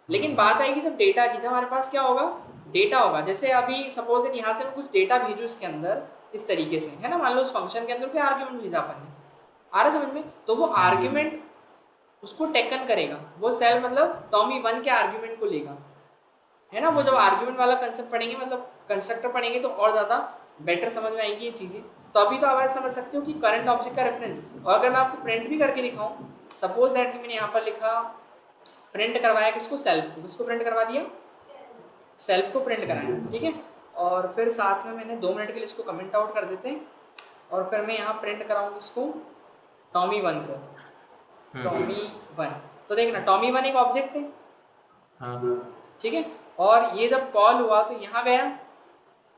लेकिन बात आएगी जब डेटा की, जब हमारे पास क्या होगा? डेटा होगा। जैसे अभी सपोज यहाँ से मैं कुछ डेटा भेजूँ इसके अंदर इस तरीके से, है ना, मान लो उस फंक्शन के अंदर कोई आर्ग्यूमेंट भेजा अपन ने। आ रहा है समझ में? तो वो आर्ग्यूमेंट उसको टेकन करेगा, वो सेल मतलब टॉमी 1 के आर्ग्यूमेंट को लेगा, है ना। वो जब आर्ग्यूमेंट वाला कंसेप्ट पढ़ेंगे, मतलब कंस्ट्रक्टर पढ़ेंगे, तो और ज़्यादा बेटर समझ में आएगी ये चीज़ें। तो अभी तो आप समझ सकते हो कि करंट ऑब्जेक्ट का रेफरेंस। और अगर मैं आपको प्रिंट भी करके दिखाऊं, सपोज दैट कि मैंने यहाँ पर लिखा, प्रिंट करवाया किसको? सेल्फ को। किसको प्रिंट करवा दिया? सेल्फ को प्रिंट कराया, ठीक है। और फिर साथ में मैंने 2 मिनट के लिए इसको कमेंट आउट कर देते हैं, और फिर मैं यहाँ प्रिंट कराऊंगी इसको, टॉमी 1 को, टॉमी 1। तो देखना टॉमी 1 एक ऑब्जेक्ट है, ठीक है। और ये जब कॉल हुआ तो यहाँ गया,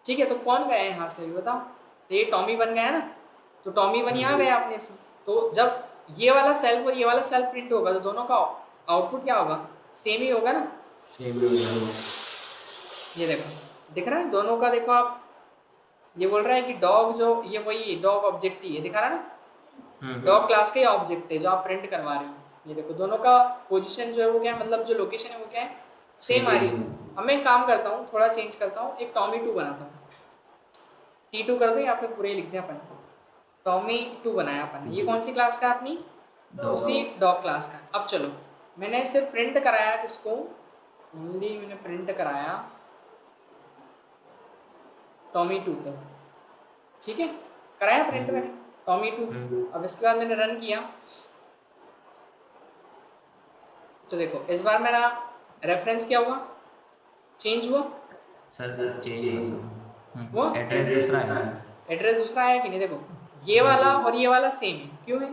ठीक है। तो कौन गया यहाँ से बताओ? तो ये टॉमी 1 गया ना, तो टॉमी 1 यहाँ गया अपने इसमें। तो जब ये वाला सेल्फ और ये वाला सेल्फ प्रिंट होगा तो दोनों का आउटपुट क्या होगा? सेम ही होगा ना। ये देखो दिख रहा है दोनों का, देखो आप, ये बोल रहा है कि डॉग जो, ये वही डॉग ऑब्जेक्ट ही है, दिखा रहा है ना, डॉग क्लास का ही ऑब्जेक्ट है जो आप प्रिंट करवा रहे हो। ये देखो दोनों का पोजीशन जो है वो क्या है, मतलब जो लोकेशन है वो क्या है? सेम आ रही है। अब मैं एक काम करता हूँ, थोड़ा चेंज करता हूँ, एक टॉमी 2 बनाता हूँ, T2 कर दो, या फिर पूरे लिख दें अपन, टॉमी 2 बनाया अपन ने। ये कौन सी क्लास का? अपनी उसी डॉग क्लास का। अब चलो मैंने सिर्फ प्रिंट कराया किसको? ओनली मैंने प्रिंट कराया टॉमी 2 को, ठीक है, कराया प्रिंट मैंने टॉमी 2। अब इसके बाद मैंने रन किया, तो देखो इस बार मेरा रेफरेंस क्या हुआ? चेंज हुआ सर, चेंज वो एड्रेस दूसरा है सर। एड्रेस दूसरा है कि नहीं? देखो ये वाला और ये वाला सेम है, क्यों है?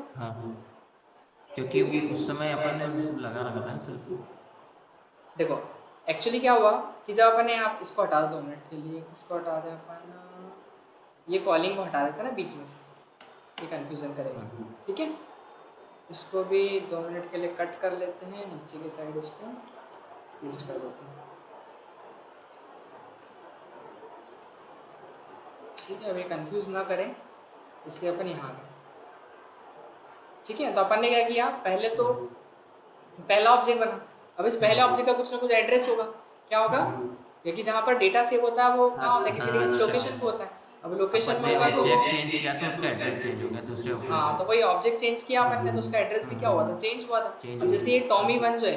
क्योंकि उस समय अपन ने लगा रखा था ना सिर्फ। देखो एक्चुअली क्या हुआ कि जब अपन ने आप इसको हटा दो 2 मिनट के लिए, किसको हटा दें अपन, ये कॉलिंग को हटा देते हैं ना बीच में से, ये कन्फ्यूज़न करेगा। ठीक है, इसको भी 2 मिनट के लिए कट कर लेते हैं, नीचे की साइड इसको पेस्ट कर देते हैं। ठीक है, अब ये कंफ्यूज ना करें इसलिए अपन यहाँ गए। ठीक है, तो अपन ने क्या किया, पहले तो पहला ऑब्जेक्ट बना। अब इस पहले ऑब्जेक्ट का कुछ ना कुछ एड्रेस होगा, क्या होगा, क्योंकि जहाँ पर डेटा सेव होता है वो कहाँ होता है, किसी न किसी लोकेशन पे होता है। अब लोकेशन में होगा तो ऑब्जेक्ट चेंज किया तो उसका एड्रेस चेंज हो गया दूसरे हाँ, तो वही ऑब्जेक्ट चेंज किया अपन ने तो उसका एड्रेस भी क्या हुआ था, चेंज हुआ था। Change अब हुआ। जैसे ये टॉमी 1 जो है,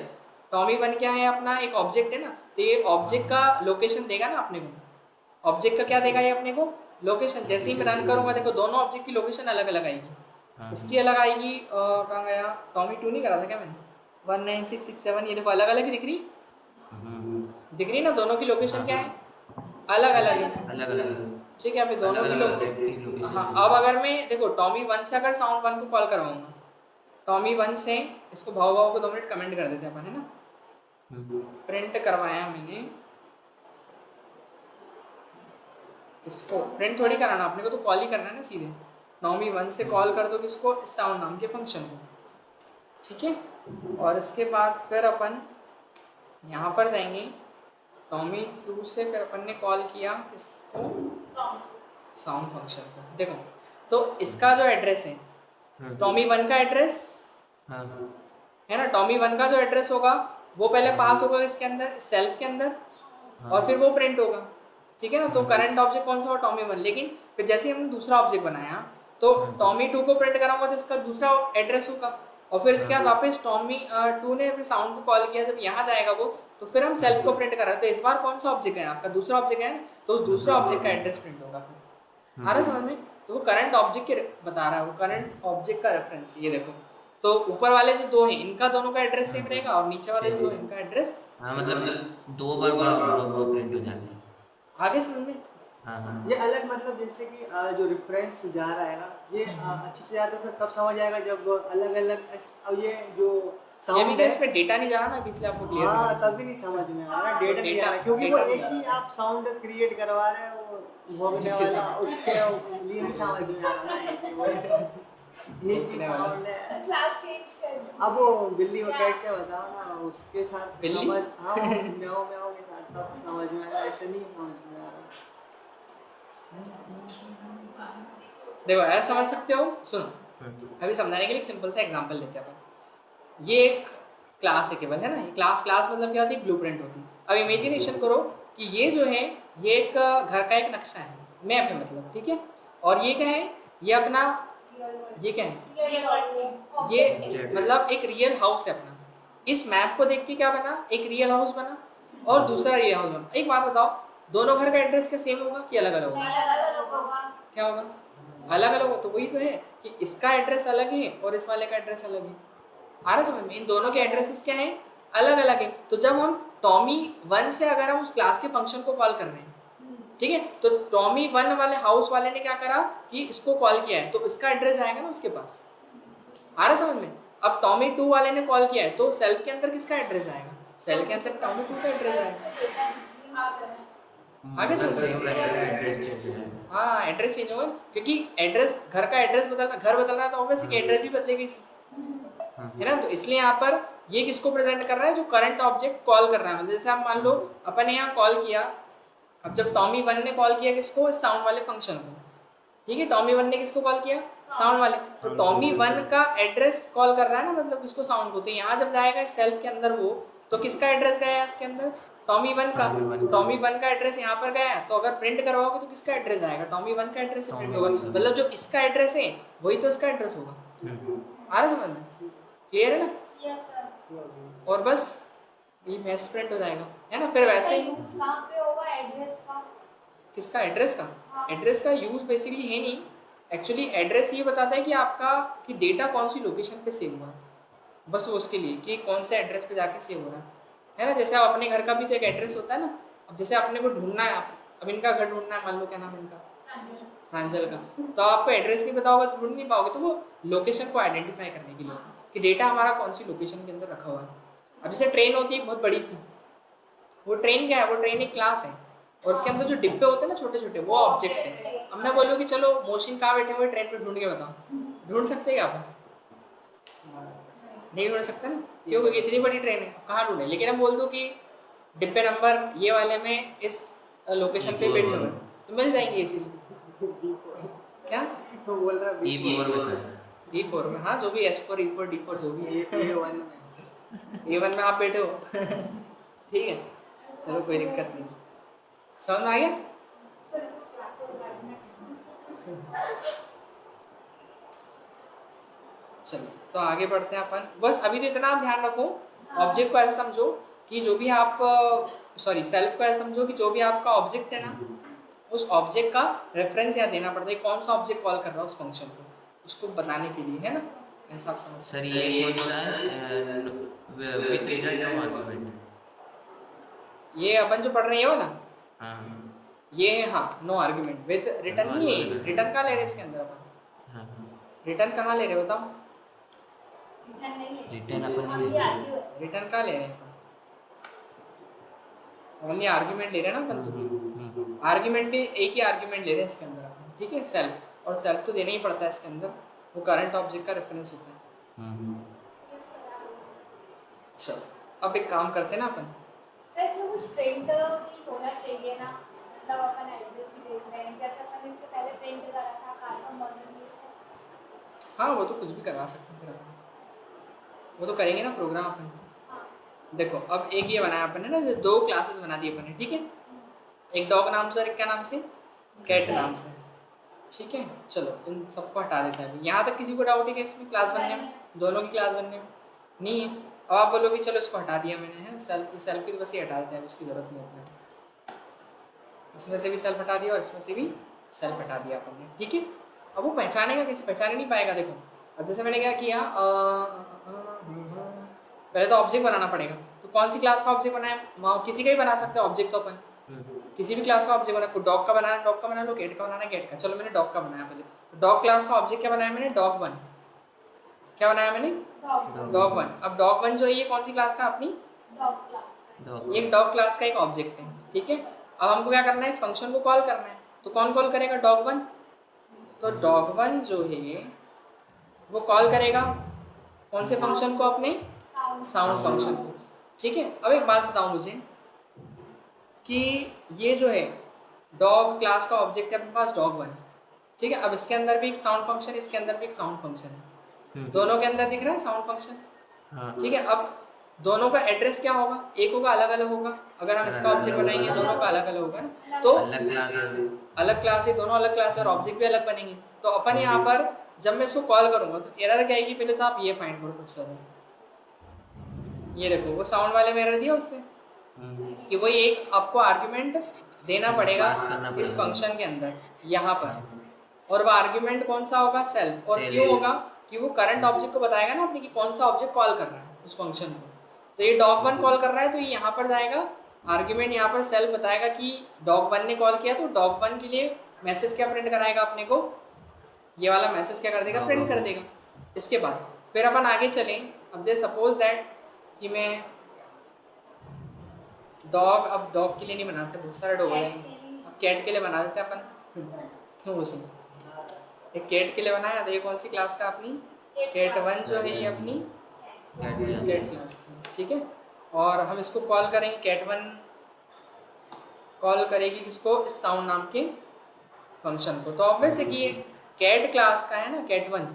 टॉमी 1 क्या है अपना, एक ऑब्जेक्ट है ना, तो ये ऑब्जेक्ट का लोकेशन देगा ना अपने को। ऑब्जेक्ट का क्या देगा ये अपने को, लोकेशन। जैसे ही मैं रन करूँगा देखो दोनों ऑब्जेक्ट की लोकेशन अलग अलग आएगी। इसकी अलग आएगी, कहाँ गया, टॉमी 2 नहीं करा था क्या मैंने, 19667, ये देखो अलग अलग ही दिख रही, दिख रही ना, दोनों की लोकेशन क्या है, अलग अलग है। अलग अलग ठीक है, अभी दोनों की अलग-अलग लोकेशन। object की location हाँ, अब अगर मैं देखो टॉमी 1 से अगर साउंड 1 को कॉल करवाऊंगा, टॉमी 1 से इसको भाव भाव को 2 मिनट कमेंट कर देते हैं अपन, है ना। प्रिंट करवाया मैंने, किसको प्रिंट थोड़ी कराना अपने को, तो कॉल ही करना है ना सीधे। टॉमी 1 से कॉल कर दो किसको, इस साउंड नाम के फंक्शन को। ठीक है, और इसके बाद फिर अपन यहाँ पर जाएंगे, टॉमी 2 से फिर अपन ने कॉल किया किसको, साउंड फंक्शन को। देखो तो इसका जो एड्रेस है टॉमी 1 का एड्रेस है ना, टॉमी 1 का जो एड्रेस होगा वो पहले पास होगा इसके अंदर, सेल्फ के अंदर, और फिर वो प्रिंट होगा। ठीक है ना, तो करंट ऑब्जेक्ट कौन सा हो, टॉमी 1। लेकिन फिर जैसे हमने दूसरा ऑब्जेक्ट बनाया तो टॉमी 2 को प्रिंट कराऊंगा तो इसका दूसरा एड्रेस होगा, और फिर इसके बाद वापस टॉमी 2 ने फिर साउंड को कॉल किया, जब यहाँ जाएगा वो तो फिर हम सेल्फ को प्रिंट करा। तो इस बार कौन सा ऑब्जेक्ट है आपका, दूसरा ऑब्जेक्ट है ना, तो उस दूसरा ऑब्जेक्ट का एड्रेस प्रिंट होगा फिर। आ रहा है समझ में, तो वो करंट ऑब्जेक्ट के बता रहा है, वो करंट ऑब्जेक्ट का रेफरेंस। ये देखो तो ऊपर वाले जो 2 हैं इनका दोनों का एड्रेस सेम रहेगा, और नीचे वाले जो 2 हैं इनका एड्रेस हाँ, मतलब 2 बार वो प्रिंट हो जाएगा। आगे समझ में। हाँ ये अलग मतलब जैसे कि जो रेफरेंस जा रहा है ना, ये अच्छे से जाता है फिर तब समझ आएगा जब अलग अलग। अब ये जो ये साउंड भी इसमें डेटा नहीं जा रहा ना, इसलिए आपको क्लियर हाँ तभी नहीं समझ में आ रहा, डेटा नहीं आ रहा, क्योंकि वो डेटा नहीं एक आ ही रहा। आप साउंड क्रिएट करवा रहे हैं, वो भोगने वाला उसके लिए नहीं समझ में आ रहा है। एक ही साउंड है। क्लास चेंज कर दो। अब वो बिल्ली और कैट से बताओ ना, उसके साथ बिल्ली? समझ, हाँ म्याओ म्याओ के साथ तब समझ में आया, ऐसे नहीं समझ में आ रहा। देखो ऐसा समझ सकते हो, सुनो अभी समझाने के लिए एक सिंपल सा एग्जांपल लेते हैं अपन। ये एक क्लास है केवल, है ना, ये क्लास मतलब क्या होती है, ब्लूप्रिंट होती है। अब इमेजिनेशन करो कि ये जो है ये एक घर का एक नक्शा है, मैप है मतलब, ठीक है। और ये क्या है, ये अपना, ये क्या है, ये मतलब एक रियल हाउस है अपना। इस मैप को देख के क्या बना, एक रियल हाउस बना और दूसरा रियल हाउस बना। एक बात बताओ, दोनों घर का एड्रेस क्या सेम होगा कि अलग अलग होगा, क्या होगा, अलग अलग हो। तो वही तो है कि इसका एड्रेस अलग है और इस वाले का एड्रेस अलग है। आ रहा समझ में, इन दोनों के एड्रेसेस क्या हैं, अलग अलग है। तो जब हम टॉमी 1 से अगर हम उस क्लास के फंक्शन को कॉल कर रहे हैं, ठीक है, तो टॉमी 1 वाले हाउस वाले ने क्या करा कि इसको कॉल किया है, तो इसका एड्रेस आएगा ना उसके पास। आ रहा समझ में। अब टॉमी 2 वाले ने कॉल किया है तो सेल्फ के अंदर किसका एड्रेस आएगा, सेल के अंदर टॉमी 2 का एड्रेस आएगा। आगे समझ में? एड्रेस चेंज हो जाएगा। हाँ, एड्रेस चेंज होगा, क्योंकि एड्रेस, घर का एड्रेस बदलना, घर बदल रहा है तो ऑब्वियसली एड्रेस भी बदलेगी इससे, है ना। तो इसलिए यहाँ पर ये किसको प्रेजेंट कर रहा है, जो करंट ऑब्जेक्ट कॉल कर रहा है। मतलब जैसे आप मान लो अपन ने यहाँ कॉल किया, अब जब टॉमी 1 ने कॉल किया किसको, साउंड वाले फंक्शन को, ठीक है, टॉमी 1 ने किसको कॉल किया, साउंड वाले, तो टॉमी 1 का एड्रेस कॉल कर रहा है ना, मतलब इसको साउंड को। तो यहाँ जब जाएगा सेल्फ के अंदर वो, तो किसका एड्रेस गया है इसके अंदर, टॉमी 1 का। टॉमी 1 का एड्रेस यहाँ पर गया है, तो अगर प्रिंट करवाओगे तो किसका एड्रेस आएगा, टॉमी 1 का एड्रेस से प्रिंट होगा। मतलब जो इसका एड्रेस है वही तो इसका एड्रेस होगा। आ रहा समझ में, क्लियर है ना। Yes sir. और बस ये मैसेज प्रिंट हो जाएगा, है ना। फिर वैसे ही कहाँ पे होगा एड्रेस का? किसका, एड्रेस का, एड्रेस का यूज बेसिकली है नहीं। एक्चुअली एड्रेस ये बताता है कि आपका कि डेटा कौन सी लोकेशन पे सेव हुआ है, बस वो उसके लिए कि कौन से एड्रेस पे जाके सेव हो रहा है ना। जैसे आप अपने घर का भी तो एक एड्रेस होता है ना। अब जैसे अपने को ढूंढना है, आप अब इनका घर ढूंढना है, मान लो क्या नाम है इनका, प्रांजल का, तो आपको एड्रेस नहीं पता होगा तो ढूंढ नहीं पाओगे। तो वो लोकेशन को आइडेंटिफाई करने के लिए, कि डेटा हमारा कौन सी लोकेशन के अंदर रखा हुआ है। अब जैसे ट्रेन होती है बहुत बड़ी सी, वो ट्रेन क्या है, वो ट्रेन एक क्लास है और उसके अंदर जो डिब्बे होते हैं ना छोटे छोटे, वो ऑब्जेक्ट है। अब मैं बोलूँ कि चलो मोशिन कहाँ बैठे हुए ट्रेन पे, ढूंढ के बताओ, ढूंढ सकते हैं क्या आप? नहीं ढूंढ सकते ना, क्यों? क्योंकि इतनी बड़ी ट्रेन है, कहाँ ढूंढे। लेकिन अब बोल दो कि डिब्बे नंबर ये वाले में इस लोकेशन पे बैठे हुए तो मिल जाएंगे इसीलिए। क्या तो बोल रहा E4 में सर, E4 में? हाँ जो भी S4 E4 D4 जो भी है, A1 में A1 में आप बैठे हो ठीक है, चलो कोई दिक्कत नहीं। समझ में आ गया? चलो तो आगे बढ़ते हैं अपन। बस अभी तो इतना आप ध्यान रखो, ऑब्जेक्ट को ऐसा समझो कि जो भी आप सेल्फ को ऐसा समझो कि जो भी आपका ऑब्जेक्ट है ना, उस ऑब्जेक्ट का रेफरेंस यहाँ देना पड़ता है, कौन सा ऑब्जेक्ट कॉल कर रहा है उस फंक्शन को, उसको बताने के लिए, है ना? ऐसा आप समझ सकते सर ये कौन सा है? With result no argument. ये अपन जो पढ़ रहे हैं ये वाला, हाँ ये है हाँ नो आर्ग्यूमेंट विद रिटर्न नहीं है। रिटर्न कहाँ ले रहे हैं इसके अंदर अपन? हाँ, रिटर्न कहाँ ले रहे हैं बताओ? रिटर्न नहीं है, रिटर्न अपन हम नहीं ये लेते। आर्ग्यू है। रिटर्न कहाँ ले रहे हैं अपन? ओनली आर्ग्यूमेंट ले रहे हैं ना अपन तो। आर्ग्यूमेंट भी एक ही आर्ग्यूमेंट ले रहे हैं इसके अंदर अपन, ठीक है, सेल्फ। और सेल्फ तो देना ही पड़ता है इसके अंदर, वो करंट ऑब्जेक्ट का रेफरेंस होता है। चलो अब एक काम करते हैं ना अपन, सर इसमें कुछ प्रिंट भी होना चाहिए ना, मतलब अपन एड्रेस ही देख रहे हैं, जैसे अपन इसके पहले प्रिंट करा था कार्बन मॉडल में। हाँ वो तो कुछ भी करवा सकते हैं फिर अपन, वो तो करेंगे ना प्रोग्राम अपन। हाँ देखो अब एक ये बनाया अपन ने ना, जो 2 क्लासेस बना दी अपन ने, ठीक है, एक डॉग नाम से और एक क्या नाम से, कैट नाम से, ठीक है। चलो इन सबको हटा देते हैं अभी। यहाँ तक किसी को डाउट है कि इसमें क्लास बनने में, दोनों की क्लास बनने में? नहीं है। अब आप बोलोगे चलो इसको हटा दिया मैंने, है सेल्फ की तो बस ये हटा देते हैं, इसकी ज़रूरत नहीं है अपने। इसमें से भी सेल्फ हटा दिया और इसमें से भी सेल्फ हटा दिया अपन ने, ठीक है। अब वो पहचानेगा कैसे? पहचान नहीं पाएगा। देखो अब जैसे मैंने क्या किया, पहले तो ऑब्जेक्ट बनाना पड़ेगा। तो कौन सी क्लास का ऑब्जेक्ट बनाए? किसी का भी बना सकते हैं ऑब्जेक्ट, तो अपन किसी भी क्लास का ऑब्जेक्ट बना, डॉग का बनाना डॉग का बना लो, कैट का बनाना कैट का। चलो मैंने डॉग का बनाया पहले, तो डॉग क्लास का ऑब्जेक्ट क्या बनाया मैंने? डॉग1। क्या बनाया मैंने? डॉग1। अब डॉग1 जो है ये कौन सी क्लास का? अपनी डॉग क्लास। ये डॉग क्लास का एक ऑब्जेक्ट है, ठीक है। अब हमको क्या करना है? इस फंक्शन को कॉल करना है। तो कौन कॉल करेगा? डॉग1। तो डॉग1 जो है वो कॉल करेगा कौन से फंक्शन को? अपने साउंड फंक्शन को, ठीक है। अब एक बात बताओ मुझे कि ये जो है डॉग क्लास का ऑब्जेक्ट है अपने पास डॉग1, ठीक है। अब इसके अंदर भी एक साउंड फंक्शन, इसके अंदर भी एक साउंड फंक्शन है, दोनों के अंदर दिख रहा है साउंड फंक्शन, ठीक है। अब दोनों का एड्रेस क्या होगा? एक होगा, अलग अलग होगा। अगर हम इसका ऑब्जेक्ट बनाएंगे दोनों का अलग अलग होगा ना, तो अलग क्लास है। अलग क्लास है, दोनों अलग क्लास है और ऑब्जेक्ट भी अलग बनेंगे। तो अपन यहाँ पर जब मैं इसको कॉल करूँगा तो एरर क्या आएगी? पहले तो आप ये फाइंड करो सबसे ज़्यादा, ये देखो वो साउंड वाले में एरर दिया उसने कि वही एक आपको आर्ग्यूमेंट देना पड़ेगा पास करना इस पड़ेगा। फंक्शन के अंदर यहाँ पर, और वो आर्ग्यूमेंट कौन सा होगा? सेल्फ। और क्यों होगा? कि वो करंट ऑब्जेक्ट को बताएगा ना अपने कि कौन सा ऑब्जेक्ट कॉल कर रहा है उस फंक्शन को। तो ये डॉग1 कॉल कर रहा है तो ये यहाँ पर जाएगा, आर्ग्यूमेंट यहाँ पर सेल्फ बताएगा कि डॉग1 ने कॉल किया, तो डॉग1 के लिए मैसेज क्या प्रिंट कराएगा अपने को? ये वाला मैसेज क्या कर देगा? प्रिंट कर देगा। इसके बाद फिर अपन आगे चलें। अब जैसे सपोज दैट कि मैं डॉग, अब डॉग के लिए नहीं बनाते, बहुत सारे डॉग हैं, अब कैट के लिए बना देते हैं अपन। क्यों उसे एक कैट के लिए बनाया, तो ये कौन सी क्लास का? अपनी कैट1 जो है ये अपनी कैट क्लास की, ठीक है। और हम इसको कॉल करेंगे, कैट1 कॉल करेगी किसको? इस साउंड नाम के फंक्शन को। तो ऑब्वियस है कि ये कैट क्लास का है ना, कैट1।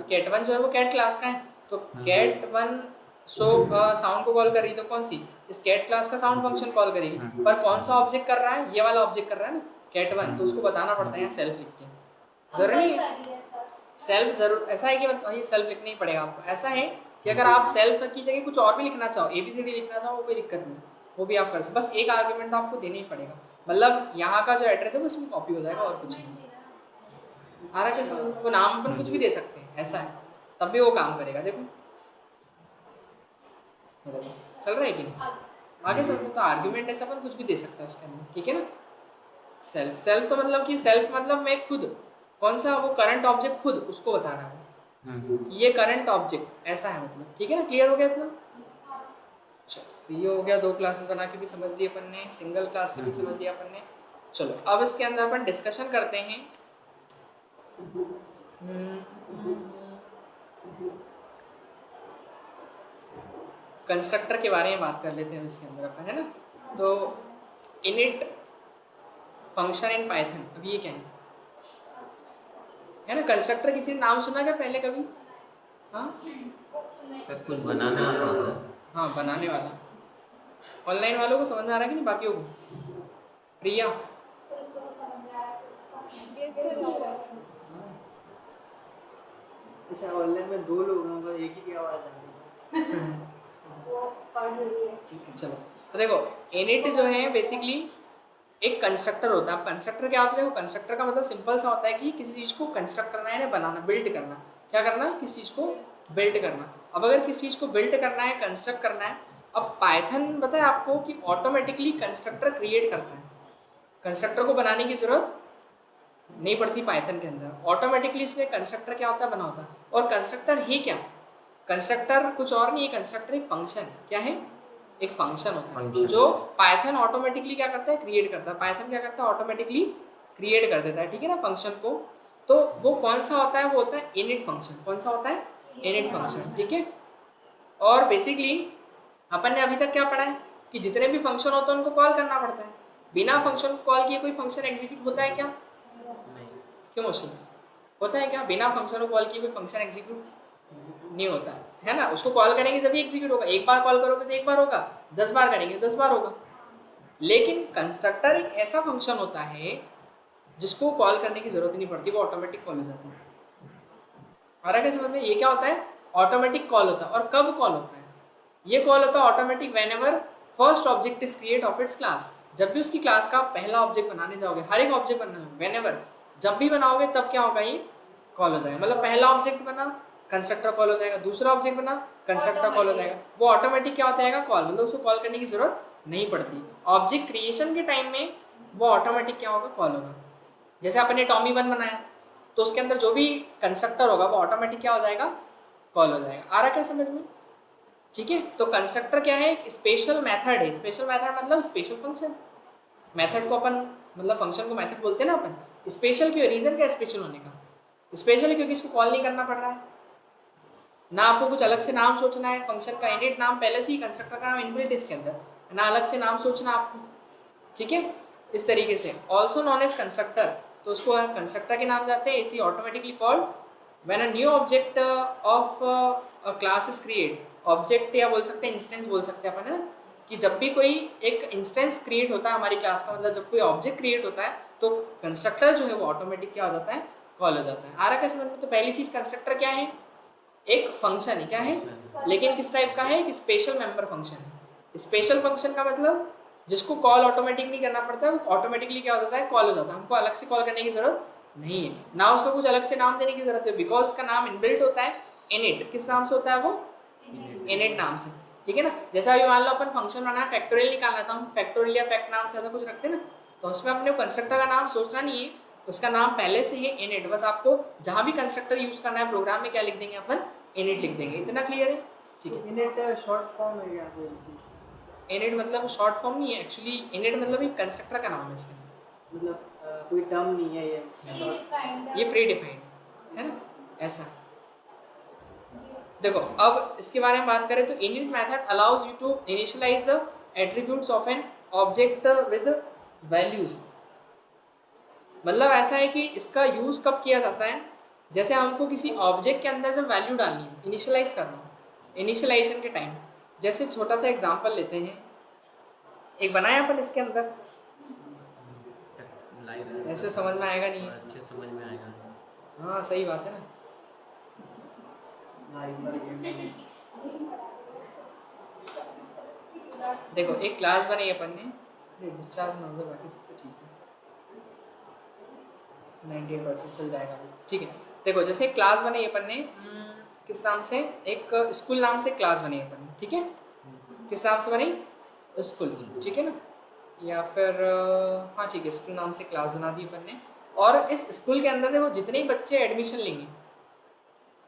कैट1 जो है वो कैट क्लास का है, तो कैट1 साउंड को कॉल कर रही, तो कौन सी? इस कैट क्लास का साउंड फंक्शन कॉल करेगी। पर कौन सा ऑब्जेक्ट कर रहा है? ये वाला ऑब्जेक्ट कर रहा है ना, कैट1। तो उसको बताना पड़ता है यहाँ सेल्फ लिख के। जरूरी नहीं है सेल्फ, जरूर ऐसा है कि ये सेल्फ लिखना ही पड़ेगा आपको। ऐसा है कि अगर आप सेल्फ की जगह कुछ और भी लिखना चाहो, ABCD लिखना चाहो, वो कोई दिक्कत नहीं, वो भी आप कर सकते। बस एक आर्ग्यूमेंट तो आपको देना ही पड़ेगा, मतलब यहाँ का जो एड्रेस है वो इसमें कॉपी हो जाएगा और कुछ नहीं। आ रहा क्या समझ? वो नाम अपन कुछ भी दे सकते हैं, ऐसा है, तब भी वो काम करेगा। देखो चल रहा है कि नहीं? आगे समझो। तो आर्ग्यूमेंट ऐसा अपन कुछ भी दे सकता है उसके अंदर, ठीक है ना। सेल्फ तो मतलब कि सेल्फ मतलब मैं खुद, कौन सा? वो करंट ऑब्जेक्ट खुद, उसको बता रहा हूँ, ये करंट ऑब्जेक्ट ऐसा है मतलब, ठीक है ना, क्लियर हो गया इतना? चलो तो ये हो गया, 2 क्लासेस बना के भी समझ लिए अपन ने, सिंगल क्लास से भी समझ लिया अपन ने। चलो अब इसके अंदर अपन डिस्कशन करते हैं कंस्ट्रक्टर के बारे में बात कर लेते हैं इसके अंदर अपन, है ना। तो इनिट फंक्शन इन पाइथन, अब ये क्या है ना, कंस्ट्रक्टर किसी ने नाम सुना क्या पहले कभी? हाँ पर कुछ बनाने वाला होता है। हाँ बनाने वाला। ऑनलाइन वालों को समझ में आ रहा है कि नहीं, बाकियों को? प्रिया फिर उसको तो समझ में आया फिर उसका अच्छा ऑनलाइन में 2 लोग हैं, मतलब एक ही की आवाज़ आ रही है। वो पढ़ रही है। ठीक है चलो, तो देखो इनिट जो है बेसिकली एक कंस्ट्रक्टर होता है। अब कंस्ट्रक्टर क्या होता है? देखो कंस्ट्रक्टर का मतलब सिंपल सा होता है कि किसी चीज़ को कंस्ट्रक्ट करना है ना, बनाना, बिल्ड करना। क्या करना? किसी चीज़ को बिल्ड करना। अब अगर किसी चीज़ को बिल्ड करना है, कंस्ट्रक्ट करना है, अब पाइथन पता है आपको कि ऑटोमेटिकली कंस्ट्रक्टर क्रिएट करता है। कंस्ट्रक्टर को बनाने की ज़रूरत नहीं पड़ती पाइथन के अंदर, ऑटोमेटिकली इसमें कंस्ट्रक्टर क्या होता है, बना होता है। और कंस्ट्रक्टर ही क्या? कंस्ट्रक्टर कुछ और नहीं है, कंस्ट्रक्टर एक फंक्शन है। क्या है? एक फंक्शन होता है Function। जो पाइथन ऑटोमेटिकली क्या करता है, क्रिएट करता है। पाइथन क्या करता है, ऑटोमेटिकली क्रिएट कर देता है, ठीक है ना, फंक्शन को। तो वो कौन सा होता है? वो होता है इनिट फंक्शन। कौन सा होता है? इनिट फंक्शन, ठीक है। और बेसिकली अपन ने अभी तक क्या पढ़ा है कि जितने भी फंक्शन होते हैं उनको कॉल करना पड़ता है। बिना फंक्शन को कॉल किए कोई फंक्शन एग्जीक्यूट होता है क्या? नहीं। क्यों मोशन होता है क्या? बिना फंक्शन को कॉल किए कोई फंक्शन एग्जीक्यूट नहीं होता है ना। उसको कॉल करेंगे जब एग्जीक्यूट होगा। एक बार कॉल करोगे तो एक बार होगा, 10 बार करेंगे तो 10 बार होगा। लेकिन कंस्ट्रक्टर एक ऐसा फंक्शन होता है जिसको कॉल करने की जरूरत ही नहीं पड़ती, वो ऑटोमेटिक कॉल हो जाता है। आ रहा है क्या समझ में? ये क्या होता है? ऑटोमेटिक कॉल होता है। और कब कॉल होता है? ये कॉल होता है automatic whenever first object is create of its class. जब भी उसकी क्लास का पहला ऑब्जेक्ट बनाने जाओगे, हर एक ऑब्जेक्ट बनाने, व्हेनेवर जब भी बनाओगे तब क्या होगा, ये कॉल हो जाएगा। मतलब पहला ऑब्जेक्ट बना, कंस्ट्रक्टर कॉल हो जाएगा, दूसरा ऑब्जेक्ट बना, कंस्ट्रक्टर कॉल हो जाएगा। वो ऑटोमेटिक क्या होता है, कॉल, मतलब उसको कॉल करने की जरूरत नहीं पड़ती। ऑब्जेक्ट क्रिएशन के टाइम में वो ऑटोमेटिक क्या होगा, कॉल होगा। जैसे आपने टॉमी 1 बनाया तो उसके अंदर जो भी कंस्ट्रक्टर होगा वो ऑटोमेटिक क्या हो जाएगा, कॉल हो जाएगा। आ रहा क्या समझ में? ठीक है। तो कंस्ट्रक्टर क्या है, एक स्पेशल मेथड है। स्पेशल मेथड मतलब स्पेशल फंक्शन। मेथड को अपन मतलब फंक्शन को मेथड बोलते हैं ना अपन। स्पेशल क्यों? रीजन क्या है स्पेशल होने का? स्पेशल है क्योंकि इसको कॉल नहीं करना पड़ रहा है ना, आपको कुछ अलग से नाम सोचना है। फंक्शन का इनिट नाम पहले से ही कंस्ट्रक्टर का नाम इनबिल्ट है इसके अंदर, ना अलग से नाम सोचना आपको, ठीक है। इस तरीके से ऑल्सो नॉन एज कंस्ट्रक्टर, तो उसको कंस्ट्रक्टर के नाम जाते हैं। इसी automatically called when a new object of a class is create. Object या बोल सकते हैं इंस्टेंस बोल सकते हैं अपन, है ना, कि जब भी कोई एक इंस्टेंस क्रिएट होता है हमारी क्लास का, मतलब जब कोई ऑब्जेक्ट क्रिएट होता है तो कंस्ट्रक्टर जो है वो ऑटोमेटिक क्या हो जाता है, कॉल हो जाता है। आ रहा है समझ में? तो पहली चीज कंस्ट्रक्टर क्या है, एक फंक्शन है। क्या है? लेकिन किस टाइप का है, एक स्पेशल मेंबर फंक्शन है। स्पेशल फंक्शन का मतलब जिसको कॉल ऑटोमेटिक नहीं करना पड़ता है, वो ऑटोमेटिकली क्या हो जाता है, कॉल हो जाता है। हमको अलग से कॉल करने की जरूरत नहीं है, ना उसको कुछ अलग से नाम देने की जरूरत है, बिकॉज उसका नाम इनबिल्ट होता है इनिट। किस नाम से होता है वो? इनिट नाम से, ठीक है ना। जैसा अभी मान लो अपन फंक्शन बनाना है, फैक्टोरियल निकालना था, हम फैक्टोरियल या फैक्ट नाम से ऐसा कुछ रखते हैं ना, तो उसमें अपने कंस्ट्रक्टर का नाम सोचना नहीं है, उसका नाम पहले से ही इनिट। बस आपको जहाँ भी कंस्ट्रक्टर यूज करना है प्रोग्राम में क्या लिख देंगे अपन, इनिट लिख देंगे। इतना क्लियर है? ठीक है। इनिट शॉर्ट फॉर्म है क्या कोई चीज़? इनिट मतलब शॉर्ट फॉर्म नहीं है एक्चुअली। इनिट मतलब एक कंस्ट्रक्टर का नाम है इसके अंदर, मतलब कोई टर्म नहीं है ये। Predefined, ये प्री डिफाइंड है ना, ऐसा। देखो अब इसके बारे में बात करें तो init method allows you to initialise the attributes of an object with values. मतलब ऐसा है कि इसका यूज कब किया जाता है, जैसे हमको किसी ऑब्जेक्ट के अंदर जब वैल्यू डालनी है, इनिशियलाइज करना है, इनिशियलाइजेशन के टाइम। जैसे छोटा सा एग्जांपल लेते हैं, एक बनाया अपन इसके अंदर, लाइव ऐसे समझ में आएगा नहीं है। अच्छे समझ में आएगा। हाँ सही बात है ना। देखो एक क्लास बनाई अपन ने, डिस्चार्ज ना हो जाए, बाकी सब तो ठीक है, 98% चल जाएगा वो, ठीक है। देखो जैसे एक क्लास बनाई अपन ने, किस नाम से, एक स्कूल नाम से क्लास बनाई अपन ने, ठीक है। किस नाम से बनी? स्कूल, ठीक है ना। या फिर हाँ ठीक है, स्कूल नाम से क्लास बना दी अपन ने। और इस स्कूल के अंदर देखो जितने बच्चे एडमिशन लेंगे,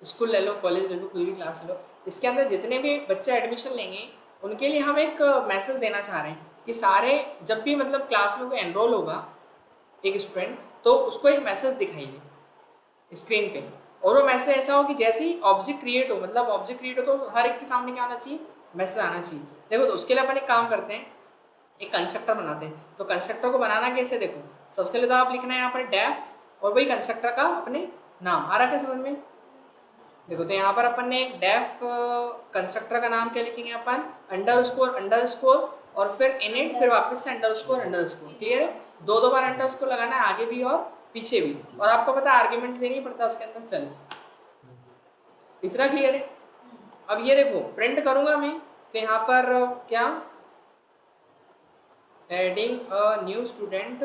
स्कूल ले लो, कॉलेज ले लो, कोई भी क्लास ले लो, इसके अंदर जितने भी बच्चे एडमिशन लेंगे उनके लिए हम एक मैसेज देना चाह रहे हैं कि सारे जब भी मतलब क्लास में कोई एनरोल होगा एक स्टूडेंट, तो उसको एक मैसेज दिखाइए स्क्रीन पे, और वो मैसेज ऐसा हो कि जैसे ही ऑब्जेक्ट क्रिएट हो, मतलब ऑब्जेक्ट क्रिएट हो तो हर एक के सामने क्या आना चाहिए, मैसेज आना चाहिए। देखो तो उसके लिए अपन एक काम करते हैं, एक कंस्ट्रक्टर बनाते हैं। तो कंस्ट्रक्टर को बनाना कैसे, देखो सबसे पहले तो आप लिखना है यहाँ पर डेफ और वही कंस्ट्रक्टर का अपने नाम, आ रहा क्या समझ में। देखो तो यहाँ पर अपन ने एक डेफ कंस्ट्रक्टर का नाम क्या लिखेंगे अपन, अंडरस्कोर और फिर इनिट, फिर वापस से अंडरस्कोर। क्लियर है, दो दो बार अंडरस्कोर लगाना है, आगे भी और पीछे भी, और आपको पता है आर्ग्यूमेंट देनी पड़ता है उसके अंदर। चलो इतना क्लियर है। अब ये देखो प्रिंट करूंगा मैं, तो यहाँ पर क्या, adding a new student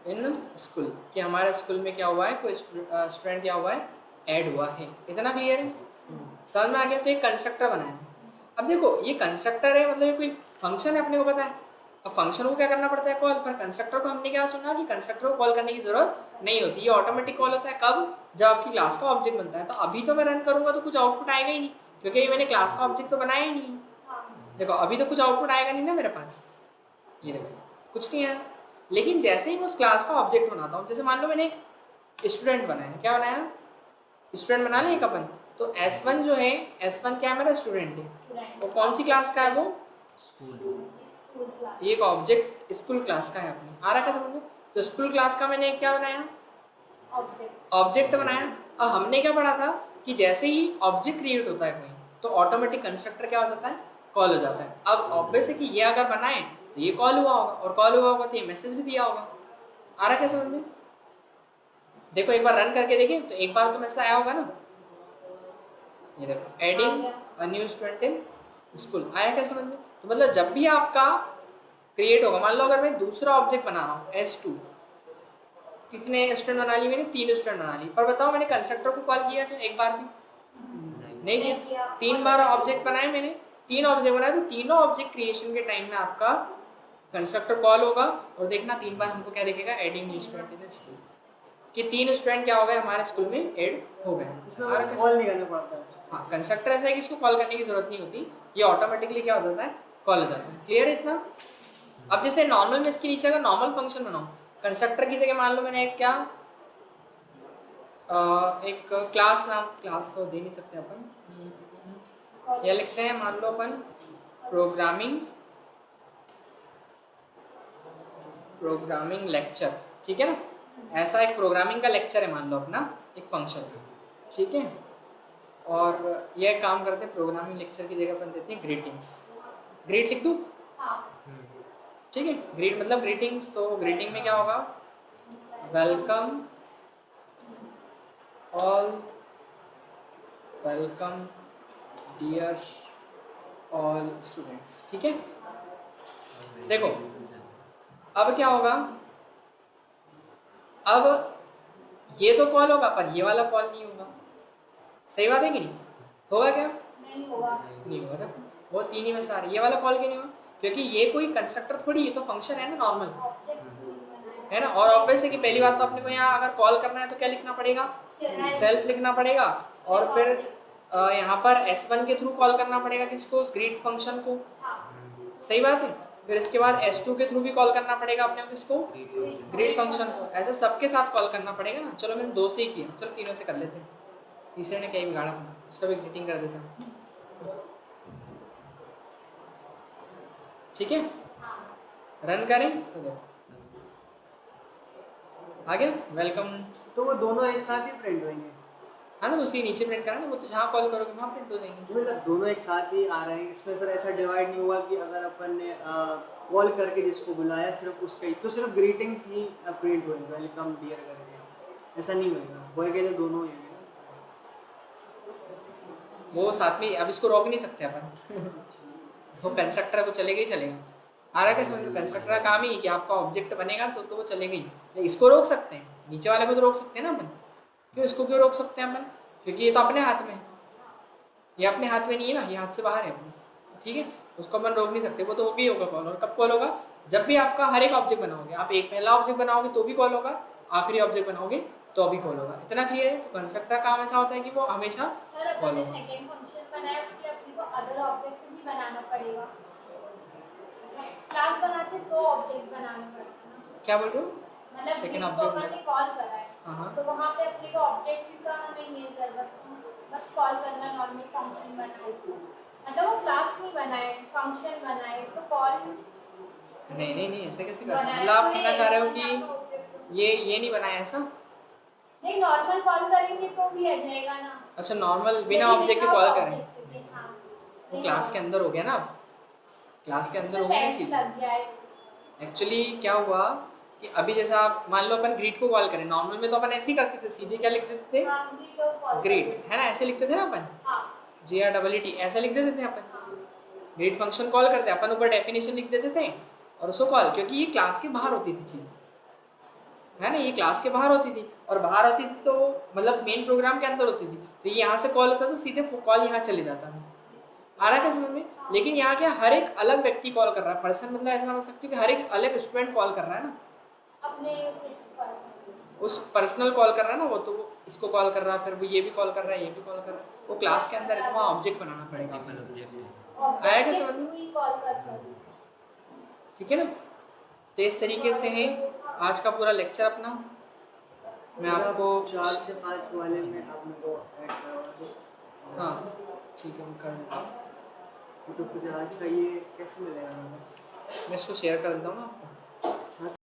in school, कि हमारे स्कूल में क्या हुआ है, कोई स्टूडेंट क्या हुआ है, ऐड हुआ है। इतना क्लियर है, समझ में आ गया। तो एक कंस्ट्रक्टर बनाया। अब देखो ये कंस्ट्रक्टर है, मतलब ये कोई फंक्शन है, अपने को पता है। अब फंक्शन को क्या करना पड़ता है, कॉल। पर कंस्ट्रक्टर को हमने क्या सुना कि कंस्ट्रक्टर को कॉल करने की जरूरत नहीं होती, ये ऑटोमेटिक कॉल होता है। कब, जब आपकी क्लास का ऑब्जेक्ट बनता है। तो अभी तो मैं रन करूंगा तो कुछ आउटपुट आएगा ही नहीं, क्योंकि ये मैंने क्लास का ऑब्जेक्ट तो बनाया ही नहीं। देखो अभी तो कुछ आउटपुट आएगा नहीं ना मेरे पास, ये देखो कुछ नहीं आया। लेकिन जैसे ही मैं उस क्लास का ऑब्जेक्ट बनाता हूँ, जैसे मान लो मैंने एक स्टूडेंट बनाया, क्या बनाया, स्टूडेंट बना लिया एक अपन। तो S1 जो है, S1 क्या है, मेरा स्टूडेंट है। वो कौन सी क्लास का है, वो स्कूल। ये एक ऑब्जेक्ट स्कूल क्लास का है अपने, आ रहा क्या समझ में। तो स्कूल क्लास का मैंने क्या बनाया, ऑब्जेक्ट बनाया। अब हमने क्या पढ़ा था कि जैसे ही ऑब्जेक्ट क्रिएट होता है कोई, तो ऑटोमेटिक कंस्ट्रक्टर क्या हो जाता है, कॉल हो जाता है। अब ऑब्वियस है कि ये अगर बनाए तो ये कॉल हुआ होगा, और कॉल हुआ होगा तो ये मैसेज भी दिया होगा। आ रहा क्या समझ में। देखो एक बार रन करके देखें, तो एक बार तो मैसेज आया होगा ना, ये देखो adding a new student in school, आया क्या समझ में। तो मतलब जब भी आपका क्रिएट होगा, मान लो अगर मैं दूसरा ऑब्जेक्ट बना रहा हूँ S2, कितने स्टूडेंट बना ली मैंने, 3 स्टूडेंट बना ली। पर बताओ मैंने कंस्ट्रक्टर को कॉल किया क्या एक बार भी, नहीं किया। 3 बार ऑब्जेक्ट बनाए मैंने, 3 ऑब्जेक्ट बनाए, तो तीनों ऑब्जेक्ट क्रिएशन के टाइम में आपका कंस्ट्रक्टर कॉल होगा। और देखना 3 बार हमको क्या दिखेगा, adding new student in school, कि 3 स्टूडेंट क्या हो गए हमारे स्कूल में ऐड हो गए। इसमें बस कॉल नहीं करना पड़ता है। हाँ कंस्ट्रक्टर ऐसा है कि इसको कॉल करने की जरूरत नहीं होती, ये ऑटोमेटिकली क्या हो जाता है, कॉल हो जाता है। क्लियर है इतना। अब जैसे नॉर्मल में इसके नीचे अगर नॉर्मल फंक्शन बनाऊँ, कंस्ट्रक्टर की जगह मान लो मैंने एक क्या एक क्लास नाम, क्लास तो दे नहीं सकते अपन, या लिखते हैं मान लो अपन प्रोग्रामिंग लेक्चर, ठीक है ना। ऐसा एक प्रोग्रामिंग का लेक्चर है मान लो अपना, एक फंक्शन, ठीक है। और यह काम करते हैं, प्रोग्रामिंग लेक्चर की जगह अपन देते हैं ग्रीटिंग्स। ग्रीट लिख दूँ, ठीक है। ग्रीट मतलब ग्रीटिंग्स, तो ग्रीटिंग में क्या होगा, welcome all, welcome dear all students, ठीक है। देखो अब क्या होगा, अब ये तो कॉल होगा पर ये वाला कॉल नहीं होगा, सही बात है कि नहीं, होगा क्या, नहीं होगा। नहीं होगा। तो वो 3 ही में से आ रहा है, ये वाला कॉल क्यों नहीं होगा, क्योंकि ये कोई कंस्ट्रक्टर थोड़ी, ये तो फंक्शन है ना नॉर्मल, है ना। और ऑब्वियस है कि पहली बात तो अपने को यहाँ अगर कॉल करना है तो क्या लिखना पड़ेगा, सेल्फ लिखना पड़ेगा। और फिर यहाँ पर S1 के थ्रू कॉल करना पड़ेगा किसको, उस ग्रीट फंक्शन को, सही बात है। फिर इसके बाद S2 के थ्रू भी कॉल करना पड़ेगा अपने को किसको, ग्रीट फंक्शन को। ऐसे सबके साथ कॉल करना पड़ेगा ना। चलो मैंने 2 से ही किया, चलो 3 से कर लेते हैं, तीसरे ने क्या ही बिगाड़ा अपना, उसका भी ग्रीटिंग कर देता हूँ, ठीक है। रन करें तो देखो आ गया वेलकम। तो वो दोनों एक साथ ही प्रिंट होंगे, हाँ ना, तो उसी नीचे प्रिंट करा ना, वो तो जहाँ कॉल करोगे वहाँ प्रिंट हो जाएंगे। मतलब दोनों एक साथ ही आ रहे हैं। इसमें फिर ऐसा डिवाइड नहीं हुआ कि अगर अपन ने कॉल करके जिसको बुलाया सिर्फ उसका ही, तो सिर्फ ग्रीटिंग्स ही प्रिंट होएगा, वेलकम डियर करके, ऐसा नहीं होएगा। वो के लिए दोनों ही होंगे, वो साथ में, अब इसको रोक नहीं सकते अपन वो कंस्ट्रक्टर वो चलेगा ही चलेगा। आ रहा है क्या समझ में, कंस्ट्रक्टर का काम ही है कि आपका ऑब्जेक्ट बनेगा तो वो चलेगा ही। इसको रोक सकते हैं, नीचे वाले को तो रोक सकते हैं ना अपन, क्यों, इसको क्यों रोक सकते हैं अपन, क्योंकि ये तो अपने हाथ में, ये अपने हाथ में नहीं है ना, ये हाथ से बाहर है अपन, ठीक है। उसको अपन रोक नहीं सकते, वो तो होगा ही होगा कॉल। और कब कॉल होगा, जब भी आपका हर एक ऑब्जेक्ट बनाओगे, आप एक पहला ऑब्जेक्ट बनाओगे तो भी कॉल होगा, आखिरी ऑब्जेक्ट बनाओगे तो अभी कॉल होगा। इतना क्लियर है? तो कंस्ट्रक्टर काम ऐसा होता है कि वो हमेशा सर कॉल अपन ने होगा। सेकंड फंक्शन बनाया, उसके अपने को अदर ऑब्जेक्ट भी बनाना पड़ेगा। क्लास बनाते तो ऑब्जेक्ट बनाना पड़ता है ना, क्या बोल रहे हो? मतलब Second ग्रिड को object अपन ने कॉल करा हाँ, हाँ। है, तो वहाँ पे अपने को ऑब्जेक्ट का नहीं है जरूरत, बस कॉल करना, नॉर्मल फंक्शन बनाए तो मतलब वो क्लास नहीं बनाए, फंक्शन बनाए तो कॉल नहीं नहीं नहीं, ऐसा कैसे कर सकते? बनाए मतलब आप तो कहना ये चाह रहे हो ऐसा कि ना object- ये नहीं बनाया ऐसा? नहीं, नॉर्मल कॉल करेंगे तो भी आ जाएगा ना। अच्छा, नॉर्मल बिना यदि ऑब्जेक्ट के without कॉल करें? object के, हाँ। वो क्लास के अंदर हो गया ना, क्लास के अंदर हो गई ना सेंस चीज़। लग गया है। एक्चुअली क्या हुआ कि अभी जैसा आप मान लो अपन ग्रीड को कॉल करें, नॉर्मल में तो अपन ऐसे ही करते थे, सीधे क्या लिख देते थे? हाँ, ग्रिड और कॉल ग्रीड, है ना, ऐसे लिखते थे ना अपन, हाँ GREED ऐसे लिख देते थे अपन। हाँ ग्रीड फंक्शन कॉल करते अपन, ऊपर डेफिनेशन लिख देते थे और उसको कॉल, क्योंकि ये क्लास के बाहर होती थी चीज़, है ना, ये क्लास के बाहर होती थी और बाहर होती थी तो मतलब मेन प्रोग्राम के अंदर होती थी, तो ये यहाँ से कॉल होता था, सीधे कॉल यहाँ चले जाता था। आ रहा है क्या समझ में? लेकिन यहाँ क्या हर एक अलग व्यक्ति कॉल कर रहा है, पर्सन मतलब ऐसा समझ सकते हो कि हर एक अलग स्टूडेंट कॉल कर रहा है ना, अपने उस पर्सनल कॉल कर रहा है ना वो, तो वो इसको कॉल कर रहा है, फिर वो ये भी कॉल कर रहा है, ये भी कॉल कर रहा है, वो क्लास के अंदर है तो वहाँ ऑब्जेक्ट बनाना पड़ेगा। मल्टीपल ऑब्जेक्ट है। आया क्या ऑब्जेक्ट समझ के में? थ्रू ही कॉल कर सकते। ठीक है ना? तो इस तरीके से है आज का पूरा लेक्चर अपना। मैं आपको 4 से 5 वाले में आप मेरे को ऐड करवा दो। हाँ ठीक है, मैं कर देता हूँ। तो फिर आज का ये कैसे मिलेगा? मैं इसको शेयर कर देता हूँ ना आपको। साथ